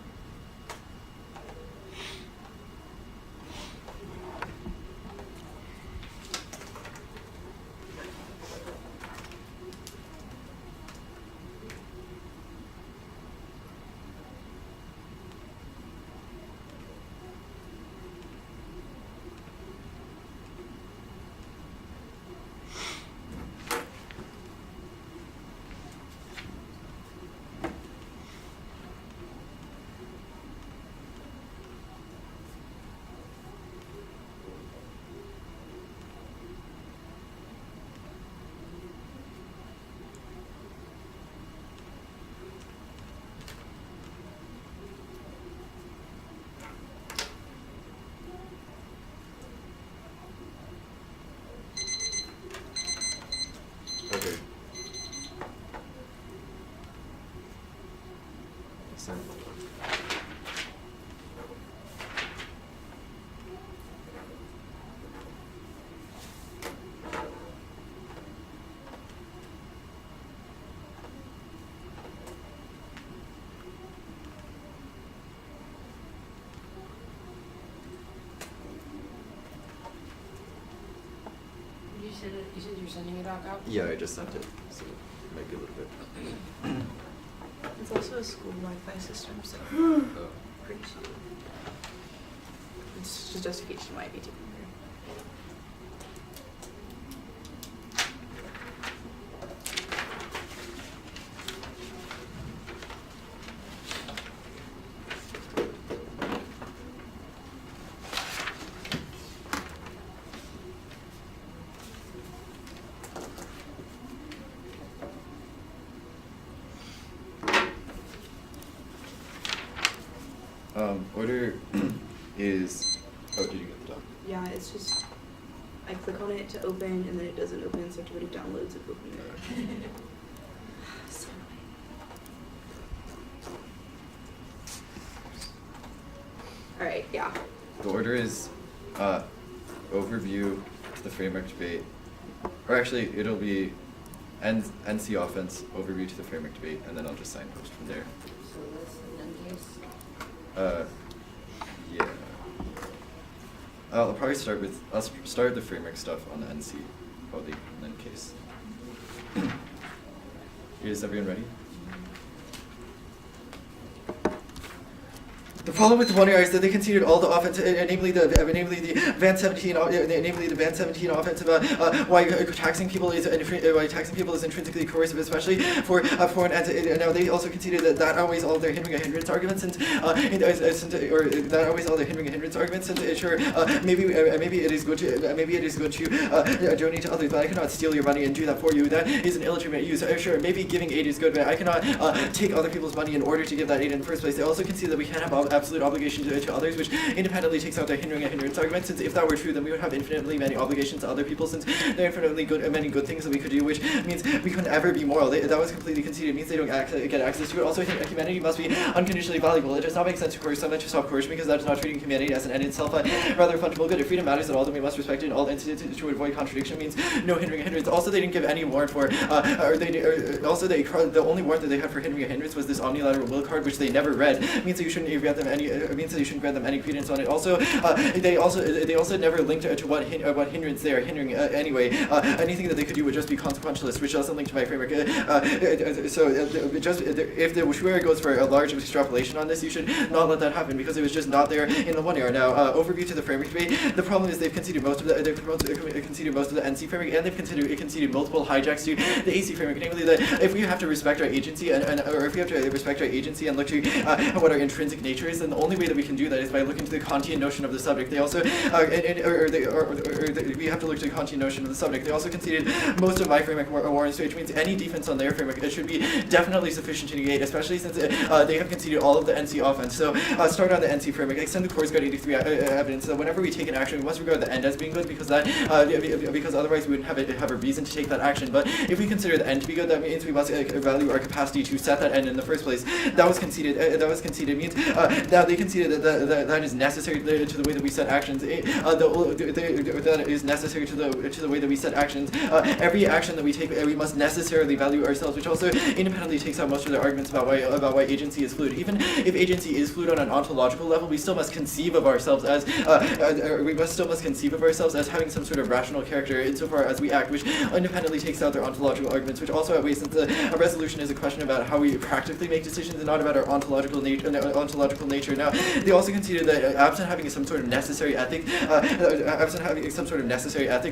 Speaker 3: You said you're sending a doc out?
Speaker 4: Yeah, I just sent it, so it might be a little bit.
Speaker 6: It's also a school Wi-Fi system, so
Speaker 4: Oh.
Speaker 6: pretty sure. It's just justification why it'd be taken care
Speaker 4: Order is. Oh, did you get the doc?
Speaker 6: Yeah, it's just I click on it to open and then it doesn't open, so I have to wait it downloads and open it. So annoying. Alright, yeah.
Speaker 4: The order is overview to the framework debate, or actually it'll be NC offense, overview to the framework debate, and then I'll just signpost from there.
Speaker 3: So this is an case.
Speaker 4: Yeah. I'll probably start with the framework stuff on the NC, probably in then case. Is everyone ready? The problem with the 1 is that they conceded all the offensive, namely the Van 17, namely the Van 17 offensive. Why taxing people is intrinsically coercive, especially for foreign ends. Now they also conceded that outweighs all their hindering and hindrance arguments, and that outweighs all their hindering and hindrance arguments. And sure, maybe it is good to donate to others, but I cannot steal your money and do that for you. That is an illegitimate use. Sure, maybe giving aid is good, but I cannot take other people's money in order to give that aid in the first place. They also concede that we can't have absolute obligation to others, which independently takes out their hindering and hindrance argument. Since if that were true, then we would have infinitely many obligations to other people, since there are infinitely many good things that we could do, which means we couldn't ever be moral. That was completely conceded. It means they don't get access to it. Also, humanity must be unconditionally valuable. It does not make sense to coerce someone to stop coercion, because that is not treating humanity as an end in itself, rather fundamental good. If freedom matters at all, then we must respect it in all instances to avoid contradiction. Means no hindering and hindrance. Also, they didn't give any warrant for, the only warrant that they had for hindering and hindrance was this omnilateral will card, which they never read. It means that you shouldn't grant them any. Means that you shouldn't grant them any credence on it. Also, they also never linked to what hindrance they are hindering anyway. Anything that they could do would just be consequentialist, which doesn't link to my framework. If the Shuara goes for a large extrapolation on this, you should not let that happen, because it was just not there in the 1 year. Now, overview to the framework debate. The problem is they've conceded most of the NC framework, and they've conceded multiple hijacks to the AC framework. Namely, that if we have to respect our agency or if we have to respect our agency and look to what our intrinsic nature is, then the only way that we can do that is by looking to the Kantian notion of the subject. They also, we have to look to the Kantian notion of the subject. They also conceded most of my framework warrants, which means any defense on their framework, it should be definitely sufficient to negate, especially since they have conceded all of the NC offense. So start on the NC framework, extend the Course Guard 83 evidence. So whenever we take an action, we must regard the end as being good, because otherwise we wouldn't have a reason to take that action. But if we consider the end to be good, that means we must value our capacity to set that end in the first place. That was conceded. Means now they conceded that is necessary to the way that we set actions. That is necessary to the way that we set actions. Every action that we take, we must necessarily value ourselves, which also independently takes out most of their arguments about why agency is fluid. Even if agency is fluid on an ontological level, we still must conceive of ourselves as having some sort of rational character insofar as we act, which independently takes out their ontological arguments, which also outweighs, since a resolution is a question about how we practically make decisions and not about our ontological nature. Now, they also conceded that absent having some sort of necessary ethic,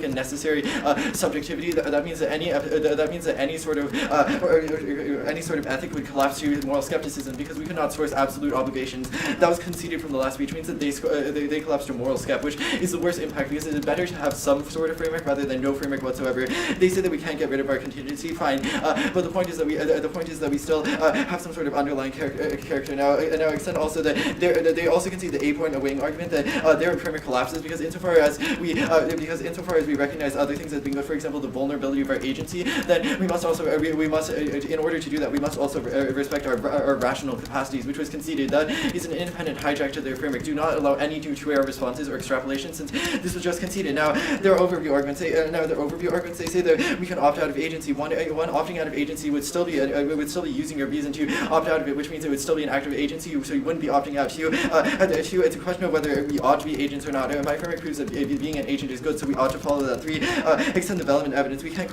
Speaker 4: and necessary subjectivity, that means that any sort of ethic would collapse to moral skepticism, because we could not source absolute obligations. That was conceded from the last speech, means that they collapse to moral skep, which is the worst impact, because it is better to have some sort of framework rather than no framework whatsoever. They say that we can't get rid of our contingency, fine, but the point is that we still have some sort of underlying character. Now extend also that they also concede the 8-point weighing argument that their framework collapses, because insofar as we recognize other things as being good, for example, the vulnerability of our agency, then we must also in order to do that, we must also respect our rational capacities, which was conceded. That is an independent hijack to their framework. Do not allow any two-way responses or extrapolations, since this was just conceded. Now their overview arguments say say that we can opt out of agency. One opting out of agency would still be using your reason to opt out of it, which means it would still be an act of agency, so you wouldn't be opting out. It's a question of whether we ought to be agents or not. My framework proves that being an agent is good, so we ought to follow that. 3, extend development evidence. We can't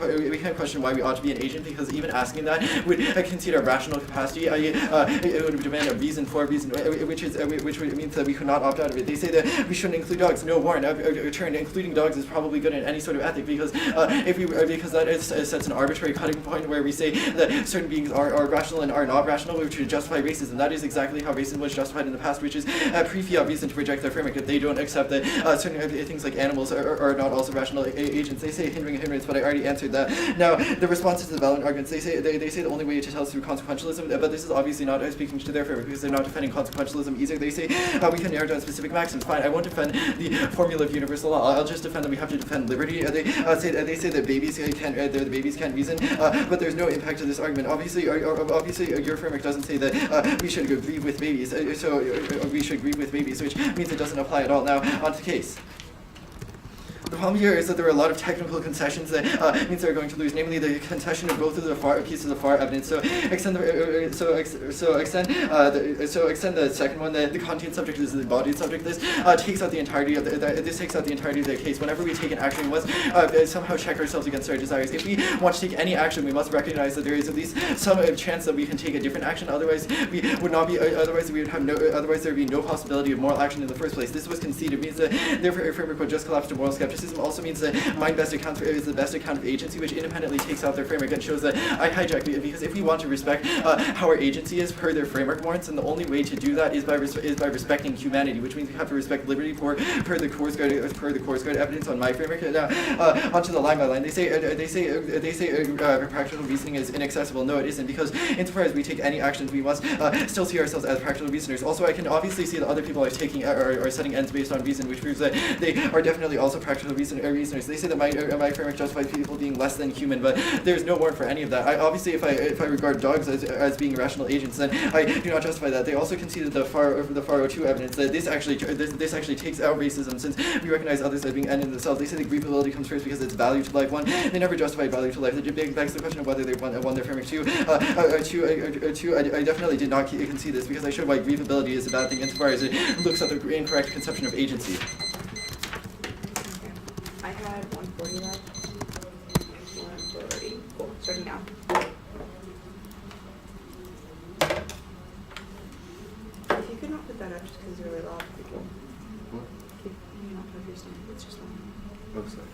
Speaker 4: question why we ought to be an agent, because even asking that would concede our rational capacity. It would demand a reason, which means that we could not opt out of it. They say that we shouldn't include dogs. No, Warren, returned. Including dogs is probably good in any sort of ethic, because because that sets an arbitrary cutting point where we say that certain beings are rational and are not rational, which would justify racism. That is exactly how racism was justified in the past, which is a pre-fiat reason to reject their framework if they don't accept that certain things like animals are not also rational agents. They say hindering hindrance, but I already answered that. Now, the responses to development arguments, they say the only way to tell is through consequentialism, but this is obviously not speaking to their framework, because they're not defending consequentialism either. They say we can narrow down specific maxims. Fine, I won't defend the formula of universal law. I'll just defend that we have to defend liberty. They say that babies can't reason, but there's no impact to this argument. Obviously, your framework doesn't say that we should grieve with babies, so we should grieve with babies, which means it doesn't apply at all. Now, on to the case. The problem here is that there are a lot of technical concessions that means they're going to lose, namely the concession of both of the pieces of FAR evidence. So extend the second one. The content subject is the embodied subject. This takes out the entirety of the case. Whenever we take an action, we must somehow check ourselves against our desires. If we want to take any action, we must recognize that there is at least some chance that we can take a different action. Otherwise, we would not be. Otherwise, we would have no. Otherwise, there would be no possibility of moral action in the first place. This was conceded. It means that therefore, a framework would just collapse to moral skepticism. Also means that mind best account is the best account of agency, which independently takes out their framework and shows that I hijacked it, because if we want to respect how our agency is per their framework warrants, and the only way to do that is by respecting humanity, which means we have to respect liberty per the course guard evidence on my framework. Now onto the line by line. They say practical reasoning is inaccessible. No, it isn't, because insofar as we take any actions, we must still see ourselves as practical reasoners. Also, I can obviously see that other people are setting ends based on reason, which proves that they are definitely also practical reasoners. They say that my framework justifies people being less than human, but there's no warrant for any of that. Obviously, if I regard dogs as being rational agents, then I do not justify that. They also conceded the FAR 02 evidence that this actually takes out racism, since we recognize others as being end in themselves. They say that grievability comes first because it's value to life. One, they never justified value to life. It begs the question of whether they won their framework. Two, I definitely did not concede this, because I showed why grievability is a bad thing insofar as it looks at the incorrect conception of agency.
Speaker 6: I had 140 left. 140. Cool. Starting now. If you could not put that up just because it's really loud, it'd be cool.
Speaker 4: What?
Speaker 6: Could you not put your stand? It's just long.
Speaker 4: Oh, sorry.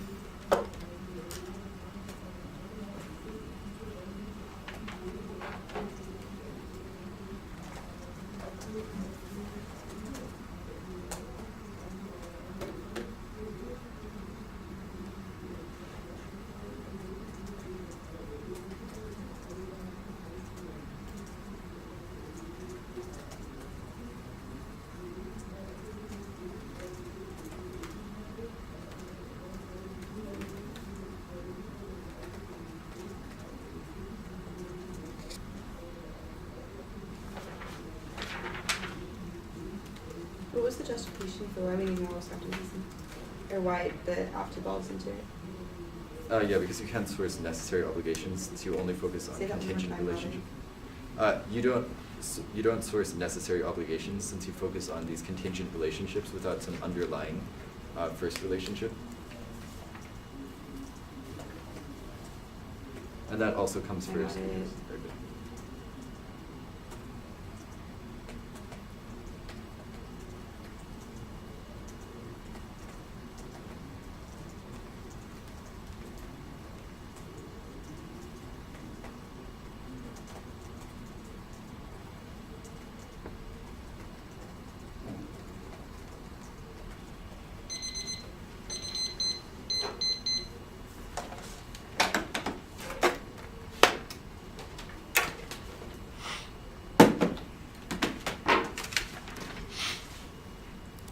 Speaker 6: What was the justification for why we need moral skepticism? Or why the app devolves into it?
Speaker 4: Yeah, because you can't source necessary obligations to only focus on
Speaker 6: Say that one more
Speaker 4: contingent
Speaker 6: time,
Speaker 4: relationship. You don't source necessary obligations, since you focus on these contingent relationships without some underlying first relationship. And that also comes
Speaker 6: And
Speaker 4: first.
Speaker 6: that is-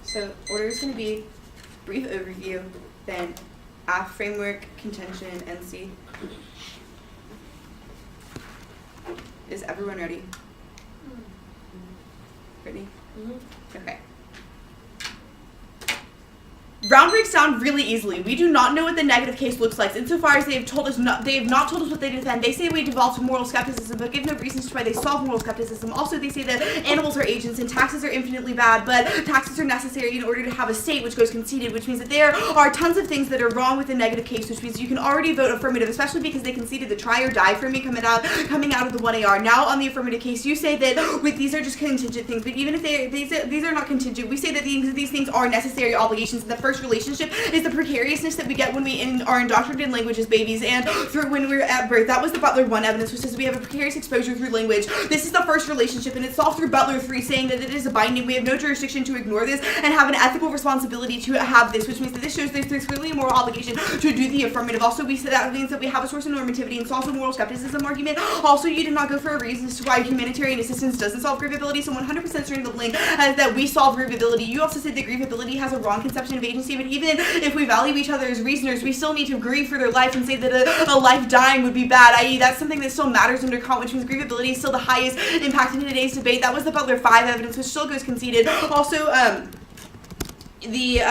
Speaker 6: So order is going to be brief overview, then app framework, contention, NC. Is everyone ready? Brittany?
Speaker 3: Mm-hmm.
Speaker 6: Okay.
Speaker 1: Round breaks down really easily. We do not know what the negative case looks like. Insofar as they have told us they have not told us what they defend. They say we devolved moral skepticism, but give no reasons to why they solve moral skepticism. Also, they say that animals are agents and taxes are infinitely bad, but taxes are necessary in order to have a state, which goes conceded, which means that there are tons of things that are wrong with the negative case, which means you can already vote affirmative, especially because they conceded the try or die for me coming out of the 1AR. Now on the affirmative case, you say that these are just contingent things, but even if these are not contingent, we say that these things are necessary obligations. And the first relationship is the precariousness that we get when we are indoctrinated in language as babies and through when we're at birth. That was the Butler 1 evidence, which says we have a precarious exposure through language. This is the first relationship, and it's solved through Butler 3, saying that it is a binding. We have no jurisdiction to ignore this and have an ethical responsibility to have this, which means that this shows there's clearly a moral obligation to do the affirmative. Also, we say that means that we have a source of normativity and solves a moral skepticism argument. Also, you did not go for a reason as to why humanitarian assistance doesn't solve grievability, so 100% certain the link that we solve grievability. You also said that grievability has a wrong conception of agency, but even if we value each other as reasoners, we still need to grieve for their life and say that a life dying would be bad, i.e. that's something that still matters under Kant, which means grievability is still the highest impact in today's debate. That was the Butler 5 evidence, which still goes conceded. Also, the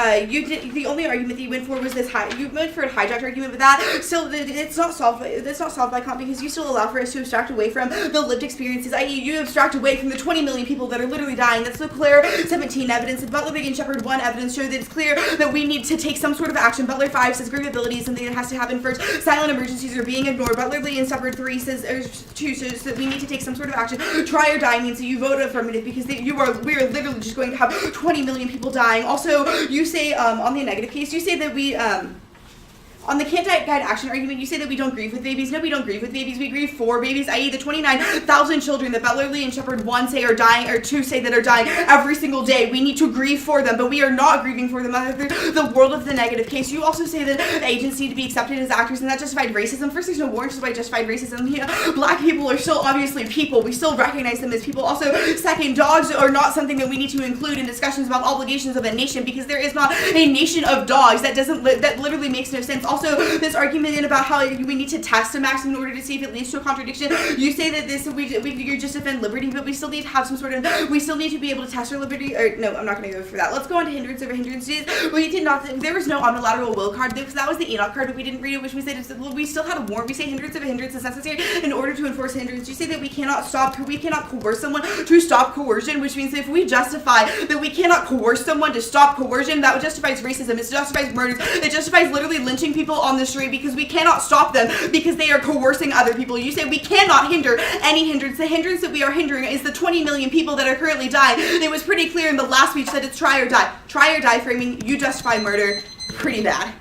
Speaker 1: only argument that you went for was this you went for a hijacked argument, but that still it's not solved by Kant, because you still allow for us to abstract away from the lived experiences, i.e. you abstract away from the 20 million people that are literally dying. That's the Claire 17 evidence, and Butler Big and Shepherd 1 evidence show that it's clear that we need to take some sort of action. Butler 5 says grievability is something that has to happen first. Silent emergencies are being ignored. Butler Lee and Shepherd 3 says 2 says that we need to take some sort of action. Try or die means that you vote affirmative, because we are literally just going to have 20 million people dying. Also, you say on the negative case, you say that we on the can't guide action argument, you say that we don't grieve with babies. No, we don't grieve with babies. We grieve for babies, i.e. the 29,000 children that Butler Lee and Shepherd 1 say are dying, or 2 say that are dying every single day. We need to grieve for them, but we are not grieving for them under the world of the negative case. You also say that agents need to be accepted as actors, and that justified racism. First, there's no warrant to why justified racism. Black people are still obviously people. We still recognize them as people. Also, second, dogs are not something that we need to include in discussions about obligations of a nation, because there is not a nation of dogs. That literally makes no sense. Also, this argument about how we need to test a maximum in order to see if it leads to a contradiction. You say that you just defend liberty, but we still need to have some sort of, we still need to be able to test our liberty. Or no, I'm not going to go for that. Let's go on to hindrance over hindrances. We did not. There was no omnilateral will card, because that was the Enoch card, but we didn't read it, which we said we still had a warrant. We say hindrance of a hindrance is necessary in order to enforce hindrance. You say that we cannot coerce someone to stop coercion, which means that if we justify that we cannot coerce someone to stop coercion, that justifies racism. It justifies murders. It justifies literally lynching people on the street, because we cannot stop them because they are coercing other people. You say we cannot hinder any hindrance. The hindrance that we are hindering is the 20 million people that are currently dying. It was pretty clear in the last speech that it's try or die. Try or die framing. You justify murder. Pretty bad.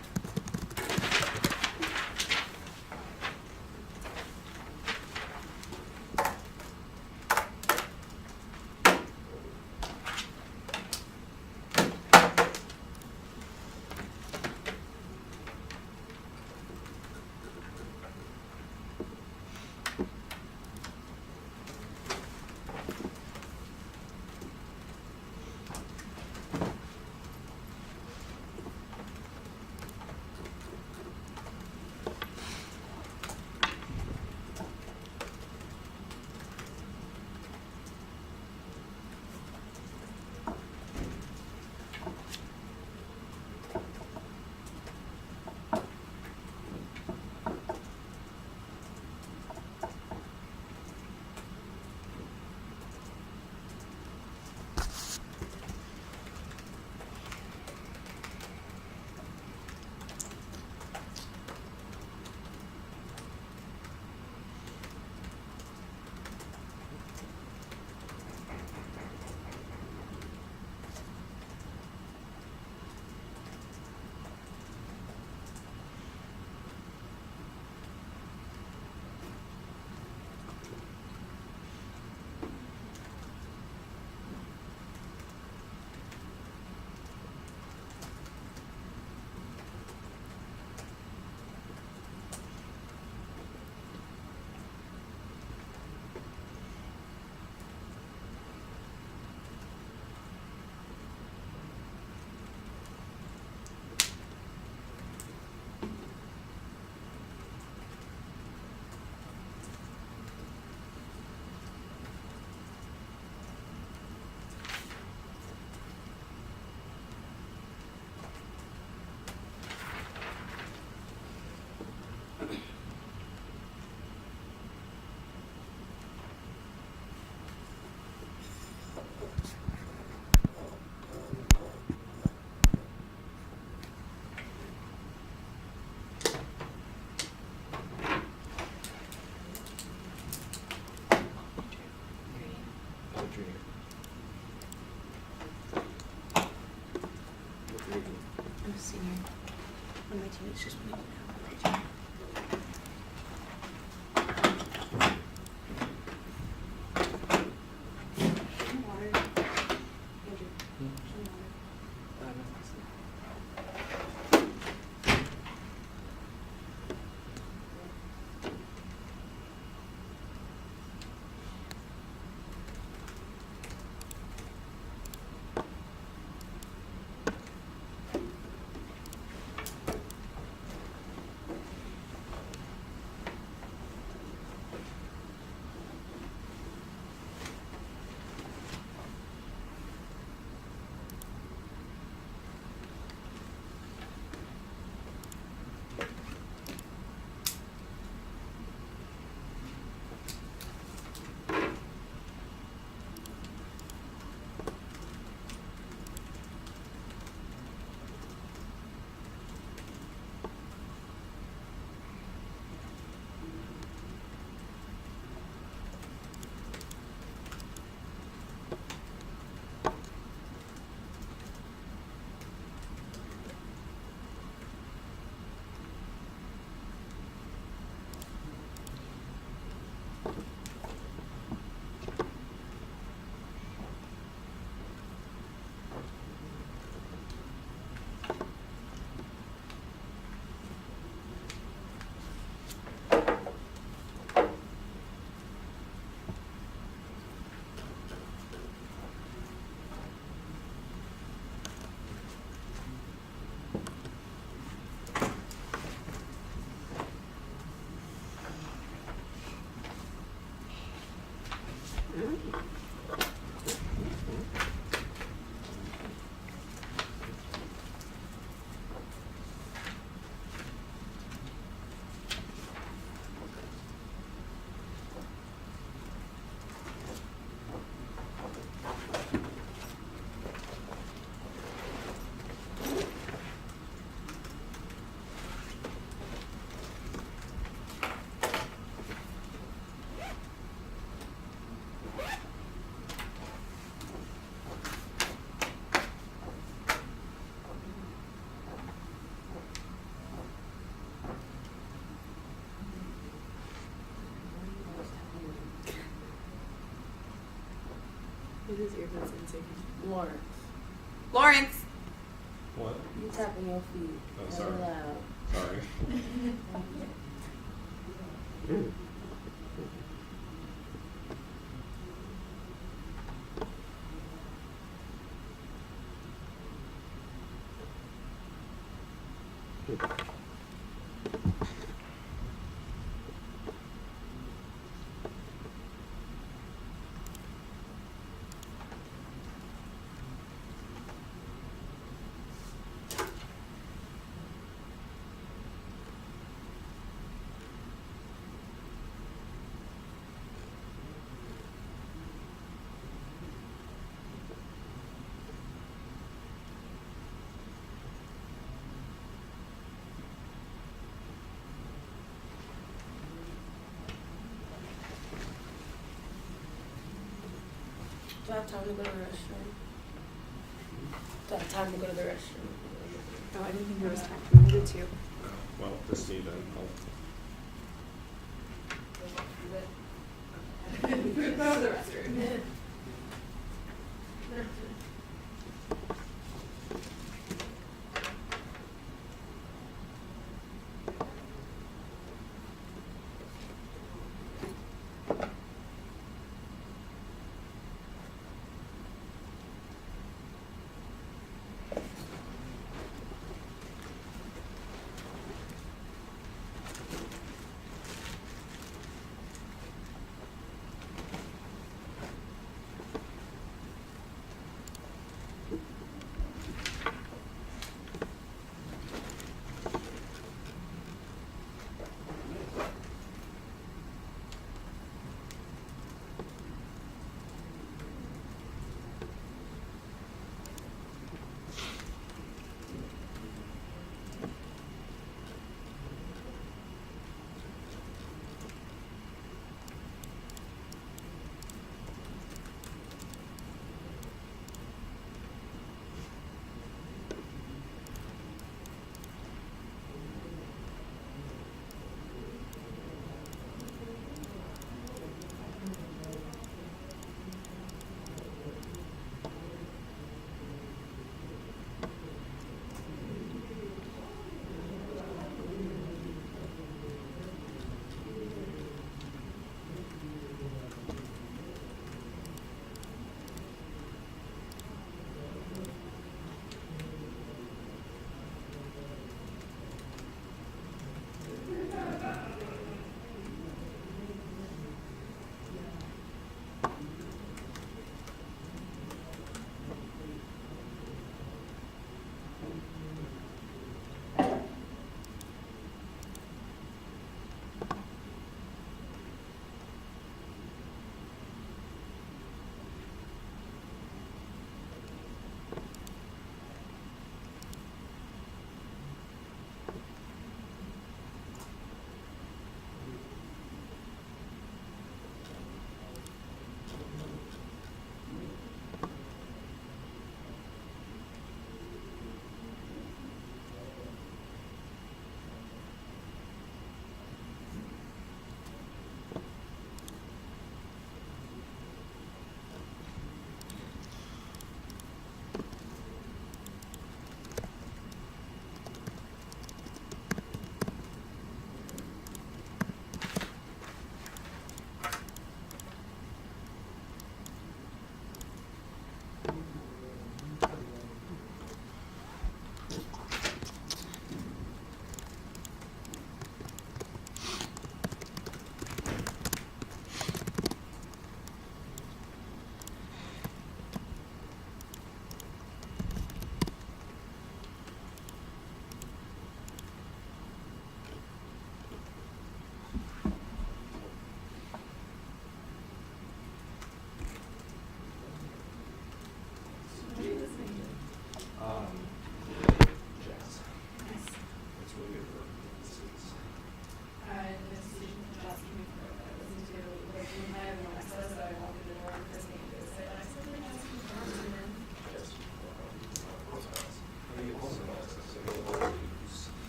Speaker 1: One of my teammates just wanted to know.
Speaker 6: It is earbuds insane.
Speaker 3: Lawrence,
Speaker 1: Lawrence.
Speaker 2: What?
Speaker 3: you tapping your feet.
Speaker 2: Oh,
Speaker 3: Very
Speaker 2: sorry.
Speaker 3: loud.
Speaker 2: Sorry.
Speaker 3: Do I have time to go to the restroom? Do I have time to go to the restroom?
Speaker 6: Oh, I didn't think there was time for me to too.
Speaker 2: Well, this me then.
Speaker 5: Go to the restroom.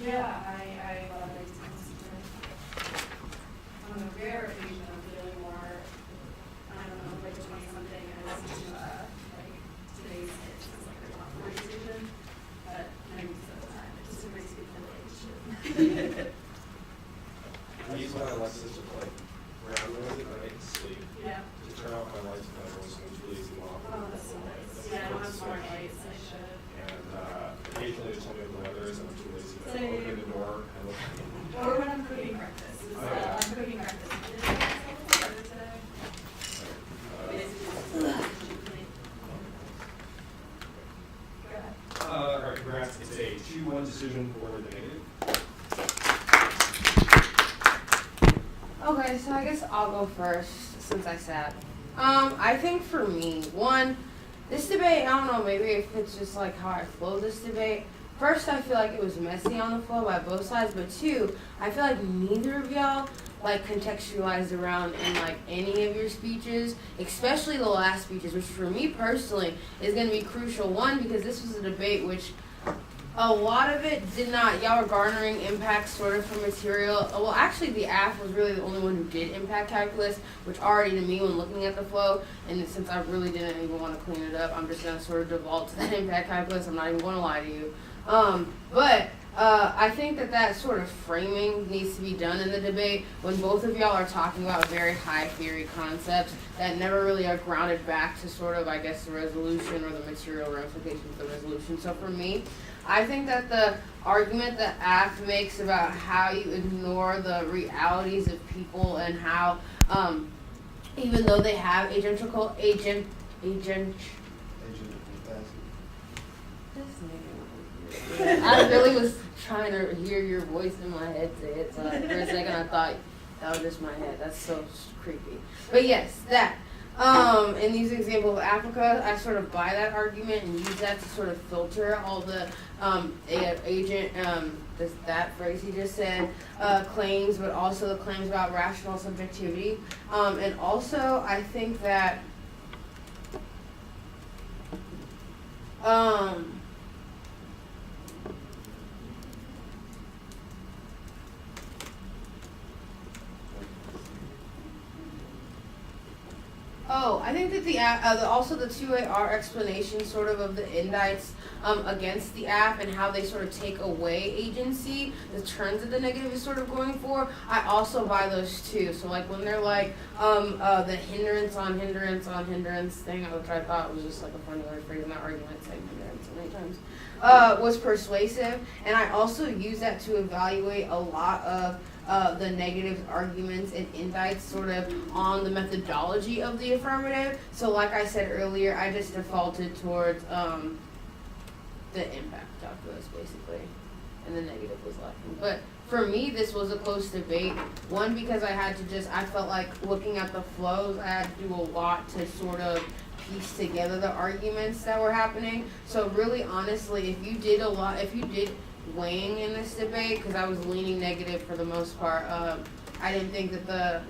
Speaker 5: Yeah, I love it. On a rare occasion, I'm feeling more, I don't know, like 20-something as to, like, today's kids, it's like a lot more decision, but 90% of the time, it just makes me feel like shit.
Speaker 2: I use my Alexis to like ground music when I get to sleep.
Speaker 5: Yeah.
Speaker 2: To turn off my lights when I was too lazy to off.
Speaker 5: Oh, that's so nice. Yeah, I don't have smart lights, I should.
Speaker 2: And occasionally they tell me what the weather is and I'm too lazy to
Speaker 5: Same.
Speaker 2: open the door and look at it.
Speaker 5: Or when I'm cooking breakfast,
Speaker 2: Oh, yeah.
Speaker 5: I'm cooking breakfast. Today. Basically,
Speaker 2: Alright, congrats. It's a 2-1 decision for the negative.
Speaker 3: Okay, so I guess I'll go first since I sat. I think for me, one, this debate, I don't know, maybe if it's just like how I flow this debate. First, I feel like it was messy on the flow by both sides, but two, I feel like neither of y'all like contextualized around in like any of your speeches, especially the last speeches, which for me personally is going to be crucial. One, because this was a debate which a lot of it did not, y'all were garnering impact sort of from material. Well, actually the AF was really the only one who did impact calculus, which already to me when looking at the flow, and since I really didn't even want to clean it up, I'm just going to sort of default to that impact calculus. I'm not even going to lie to you. But I think that sort of framing needs to be done in the debate when both of y'all are talking about very high theory concepts that never really are grounded back to sort of, I guess, the resolution or the material ramifications of the resolution. So for me, I think that the argument that AF makes about how you ignore the realities of people and how, even though they have I really was trying to hear your voice in my head say it, so for a second I thought that was just my head. That's so creepy. But yes, that. In these examples of Africa, I sort of buy that argument and use that to sort of filter all the that phrase he just said, claims, but also the claims about rational subjectivity. And also, I think that I think that also the 2AR explanation sort of the indicts against the app and how they sort of take away agency, the turns that the negative is sort of going for, I also buy those too. So like when they're like the hindrance on hindrance on hindrance thing, which I thought was just like a funny word phrase in that argument, saying hindrance so many times, was persuasive. And I also use that to evaluate a lot of the negative arguments and indicts sort of on the methodology of the affirmative. So like I said earlier, I just defaulted towards the impact calculus basically, and the negative was lacking. But for me, this was a close debate. One, because I felt like looking at the flows, I had to do a lot to sort of piece together the arguments that were happening. So really, honestly, if you did weighing in this debate, because I was leaning negative for the most part. I didn't think that the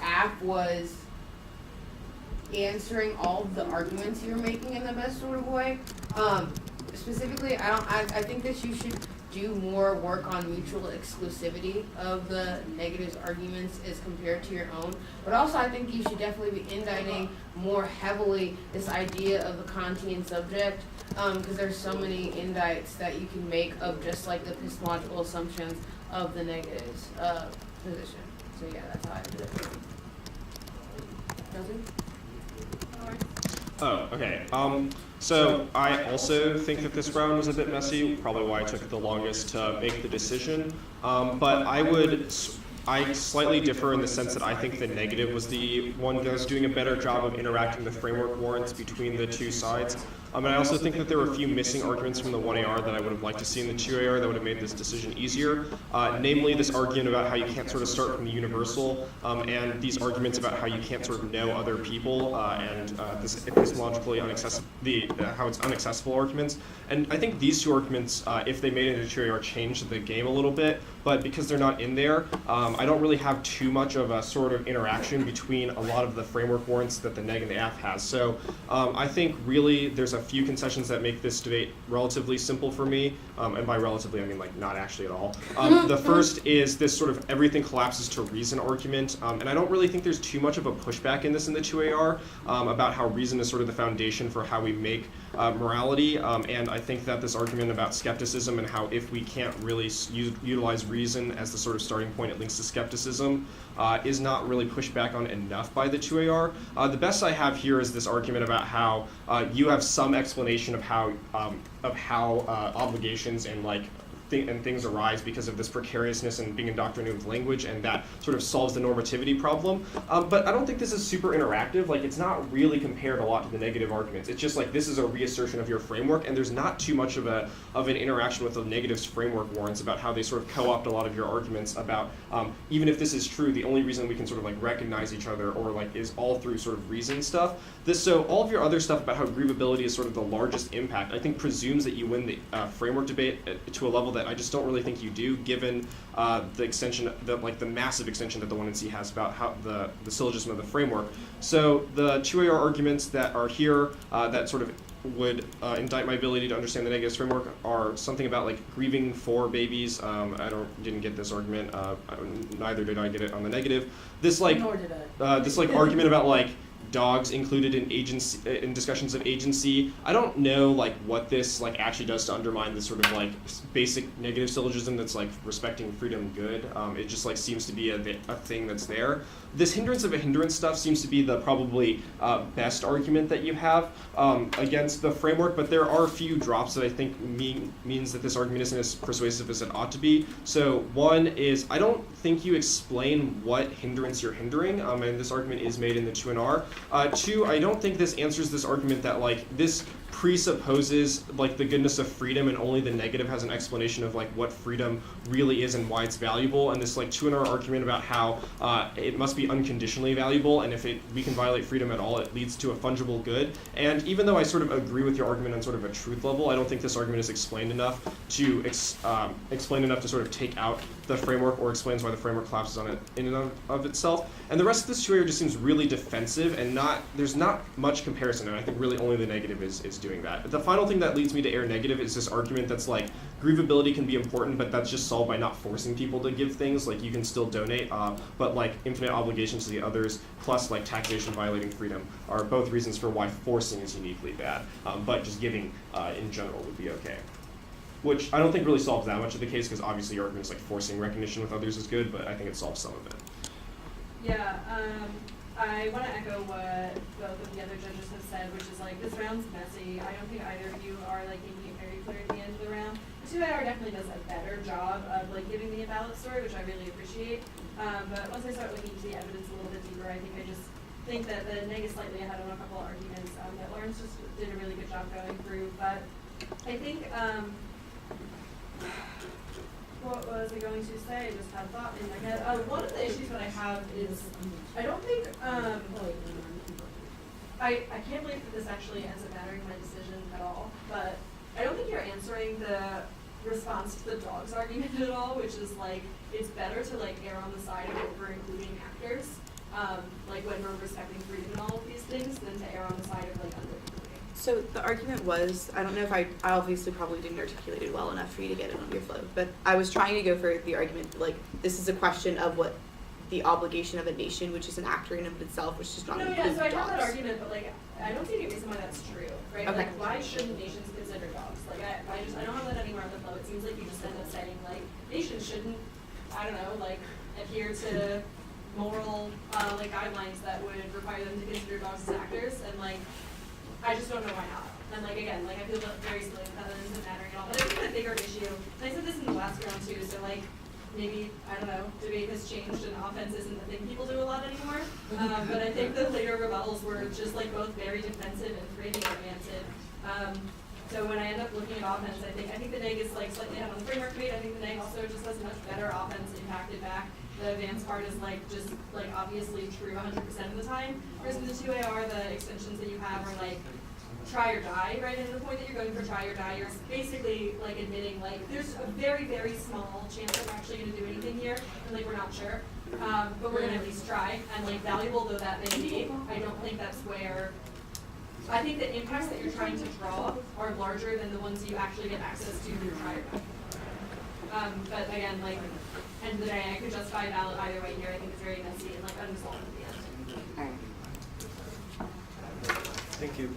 Speaker 3: app was answering all of the arguments you were making in the best sort of way. Specifically, I think that you should do more work on mutual exclusivity of the negatives arguments as compared to your own. But also I think you should definitely be indicting more heavily this idea of the Kantian subject, because there's so many indicts that you can make of just like the epistemological assumptions of the negatives position. So yeah, that's how I did it. Kelsey?
Speaker 2: Oh, okay. So I also think that this round was a bit messy, probably why it took the longest to make the decision. But I slightly differ in the sense that I think the negative was the one that was doing a better job of interacting the framework warrants between the two sides. And I also think that there were a few missing arguments from the 1AR that I would have liked to see in the 2AR that would have made this decision easier. Namely, this argument about how you can't sort of start from the universal, and these arguments about how you can't sort of know other people, and this epistemologically how it's unaccessible arguments. And I think these two arguments, if they made it into 2AR, changed the game a little bit. But because they're not in there, I don't really have too much of a sort of interaction between a lot of the framework warrants that the neg and the app has. So I think really there's a a few concessions that make this debate relatively simple for me, and by relatively I mean like not actually at all. The first is this sort of everything collapses to reason argument, and I don't really think there's too much of a pushback in this in the 2AR about how reason is sort of the foundation for how we make morality, and I think that this argument about skepticism and how if we can't really utilize reason as the sort of starting point, it links to skepticism, is not really pushed back on enough by the 2AR. The best I have here is this argument about how you have some explanation of how obligations and things arise because of this precariousness and being indoctrinated with language, and that sort of solves the normativity problem. But I don't think this is super interactive. Like, it's not really compared a lot to the negative arguments. It's just like this is a reassertion of your framework, and there's not too much of an interaction with the negatives framework warrants about how they sort of co-opt a lot of your arguments about even if this is true, the only reason we can sort of like recognize each other or like is all through sort of reason stuff. So all of your other stuff about how grievability is sort of the largest impact, I think presumes that you win the framework debate to a level that I just don't really think you do, given the extension, the massive extension that the 1NC has about how the syllogism of the framework. So the 2AR arguments that are here that sort of would indict my ability to understand the negatives framework are something about like grieving for babies. I didn't get this argument. Neither did I get it on the negative. This like
Speaker 3: Nor did I.
Speaker 2: this like argument about like dogs included in agency in discussions of agency. I don't know like what this like actually does to undermine this sort of like basic negative syllogism that's like respecting freedom and good. It just like seems to be a thing that's there. This hindrance of a hindrance stuff seems to be the probably best argument that you have against the framework, but there are a few drops that I think means that this argument isn't as persuasive as it ought to be. So one is I don't think you explain what hindrance you're hindering, and this argument is made in the 2NR. Two, I don't think this answers this argument that like this presupposes like the goodness of freedom and only the negative has an explanation of like what freedom really is and why it's valuable, and this like 2NR argument about how it must be unconditionally valuable, and if we can violate freedom at all, it leads to a fungible good. And even though I sort of agree with your argument on sort of a truth level, I don't think this argument is explained enough to sort of take out the framework or explains why the framework collapses on it in and of itself. And the rest of this 2AR just seems really defensive, and there's not much comparison, and I think really only the negative is doing that. The final thing that leads me to err negative is this argument that's like grievability can be important, but that's just solved by not forcing people to give things. Like you can still donate, but like infinite obligations to the others plus like taxation violating freedom are both reasons for why forcing is uniquely bad, but just giving in general would be okay. Which I don't think really solves that much of the case, because obviously your argument is like forcing recognition with others is good, but I think it solves some of it.
Speaker 5: Yeah, I want to echo what both of the other judges have said, which is like this round's messy. I don't think either of you are like making it very clear at the end of the round. 2AR definitely does a better job of like giving the imbalance story, which I really appreciate. But once I start looking into the evidence a little bit deeper, I think that the neg is slightly ahead on a couple of arguments that Lawrence just did a really good job going through. But I think what was I going to say? I just had a thought in my head. One of the issues that I have is I don't think I can't believe that this actually ends up mattering my decision at all, but I don't think you're answering the response to the dogs argument at all, which is like it's better to like err on the side of over including actors, like when we're respecting freedom and all of these things, than to err on the side of like under including.
Speaker 6: So the argument was, I don't know if I obviously probably didn't articulate it well enough for you to get it on your flow, but I was trying to go for the argument, like, this is a question of what the obligation of a nation, which is an actor in and of itself, which does not include
Speaker 5: So I
Speaker 6: dogs.
Speaker 5: have that argument, but like, I don't see any reason why that's true, right?
Speaker 6: Okay.
Speaker 5: Like, why shouldn't nations consider dogs? Like, I don't have that anywhere on the flow. It seems like you just end up saying, like, nations shouldn't, I don't know, like, adhere to moral, like, guidelines that would require them to consider dogs as actors, and like, I just don't know why not. And like again, like I feel very silly with that isn't mattering at all. But I think the bigger issue, and I said this in the last round too, so like maybe, I don't know, debate has changed and offense isn't the thing people do a lot anymore. But I think the later rebuttals were just like both very defensive and framing oriented. So when I end up looking at offense, I think the neg is like slightly ahead on the framework debate. I think the neg also just has a much better offense impacted back. The advance part is like just like obviously true 100% of the time. Whereas in the 2AR, the extensions that you have are like try or die, right? And to the point that you're going for try or die, you're basically like admitting like there's a very, very small chance that we're actually going to do anything here, and like we're not sure, but we're going to at least try. And like valuable though that may be, I don't think that's where I think the impacts that you're trying to draw are larger than the ones you actually get access to through trial. But again, like, end of the day, I could justify valid either way here. I think it's very messy and like unresolved at the end.
Speaker 6: All right.
Speaker 4: Thank you.